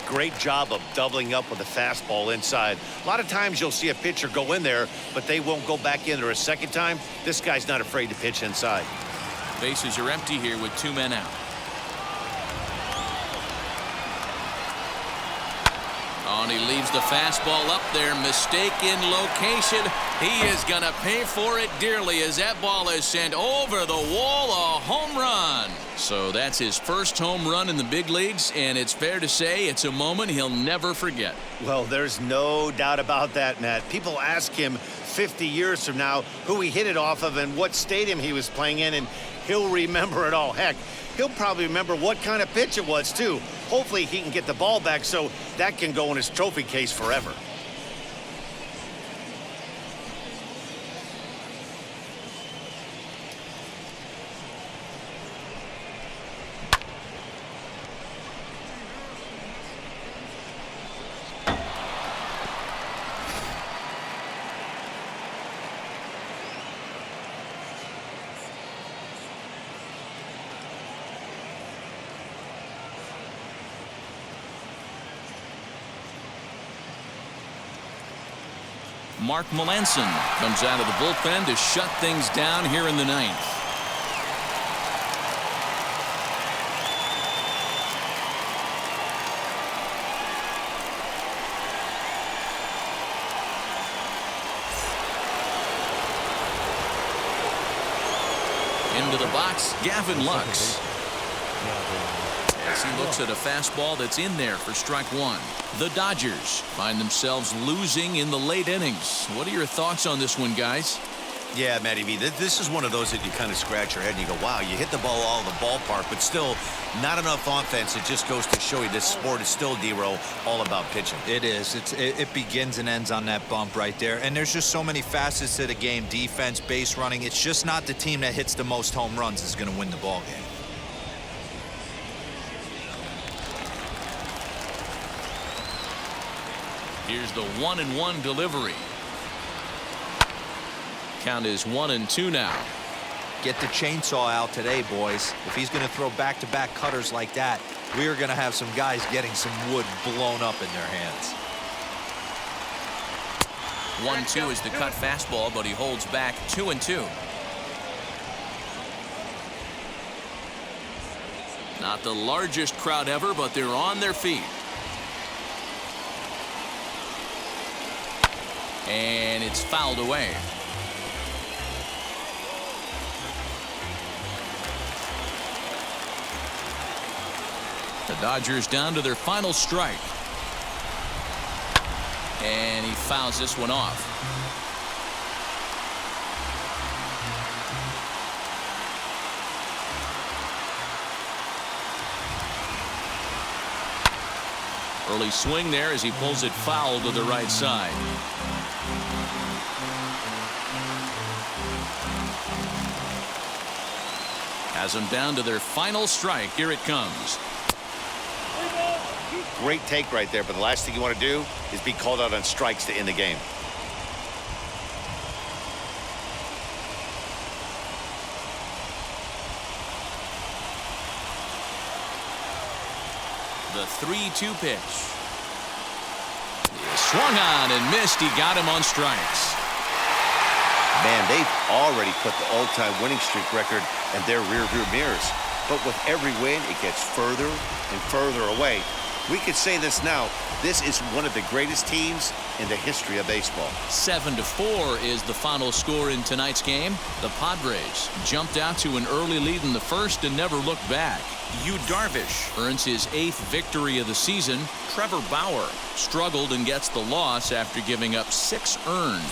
S2: Great job of doubling up with the fastball inside. A lot of times you'll see a pitcher go in there, but they won't go back in there a second time. This guy's not afraid to pitch inside.
S1: Bases are empty here with 2 men out. Oh, and he leaves the fastball up there. Mistake in location. He is going to pay for it dearly as that ball is sent over the wall. A home run. So that's his first home run in the big leagues, and it's fair to say it's a moment he'll never forget.
S2: Well, there's no doubt about that, Matt. People ask him 50 years from now who he hit it off of and what stadium he was playing in, and he'll remember it all. Heck, he'll probably remember what kind of pitch it was, too. Hopefully he can get the ball back so that can go in his trophy case forever.
S1: Mark Melanson comes out of the bullpen to shut things down here in the ninth. Into the box, Gavin Lux. As he looks at a fastball that's in there for strike one. The Dodgers find themselves losing in the late innings. What are your thoughts on this one, guys?
S2: Yeah, Matty V, this is one of those that you kind of scratch your head and you go, wow, you hit the ball all the ballpark, but still not enough offense. It just goes to show you this sport is still, D-Row, all about pitching.
S4: It is. It begins and ends on that bump right there. And there's just so many facets to the game. Defense, base running. It's just not the team that hits the most home runs is going to win the ball game.
S1: Here's the 1-1 delivery. Count is 1-2 now.
S4: Get the chainsaw out today, boys. If he's going to throw back-to-back cutters like that, we are going to have some guys getting some wood blown up in their hands.
S1: 1-2 is the cut fastball, but he holds back 2-2. Not the largest crowd ever, but they're on their feet. And it's fouled away. The Dodgers down to their final strike. And he fouls this one off. Early swing there as he pulls it foul to the right side. Has them down to their final strike. Here it comes.
S2: Great take right there, but the last thing you want to do is be called out on strikes to end the game.
S1: The 3-2 pitch. He swung on and missed. He got him on strikes.
S2: Man, they've already put the all-time winning streak record in their rearview mirrors. But with every win, it gets further and further away. We could say this now. This is one of the greatest teams in the history of baseball.
S1: 7-4 is the final score in tonight's game. The Padres jumped out to an early lead in the first and never looked back. Yu Darvish earns his 8th victory of the season. Trevor Bauer struggled and gets the loss after giving up 6 earned.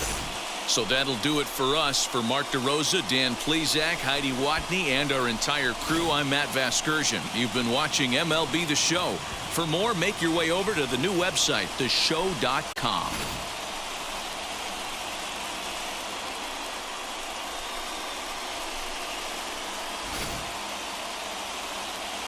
S1: So that'll do it for us. For Mark DeRosa, Dan Plesac, Heidi Watney, and our entire crew, I'm Matt Vasgersian. You've been watching MLB The Show. For more, make your way over to the new website, theshow.com.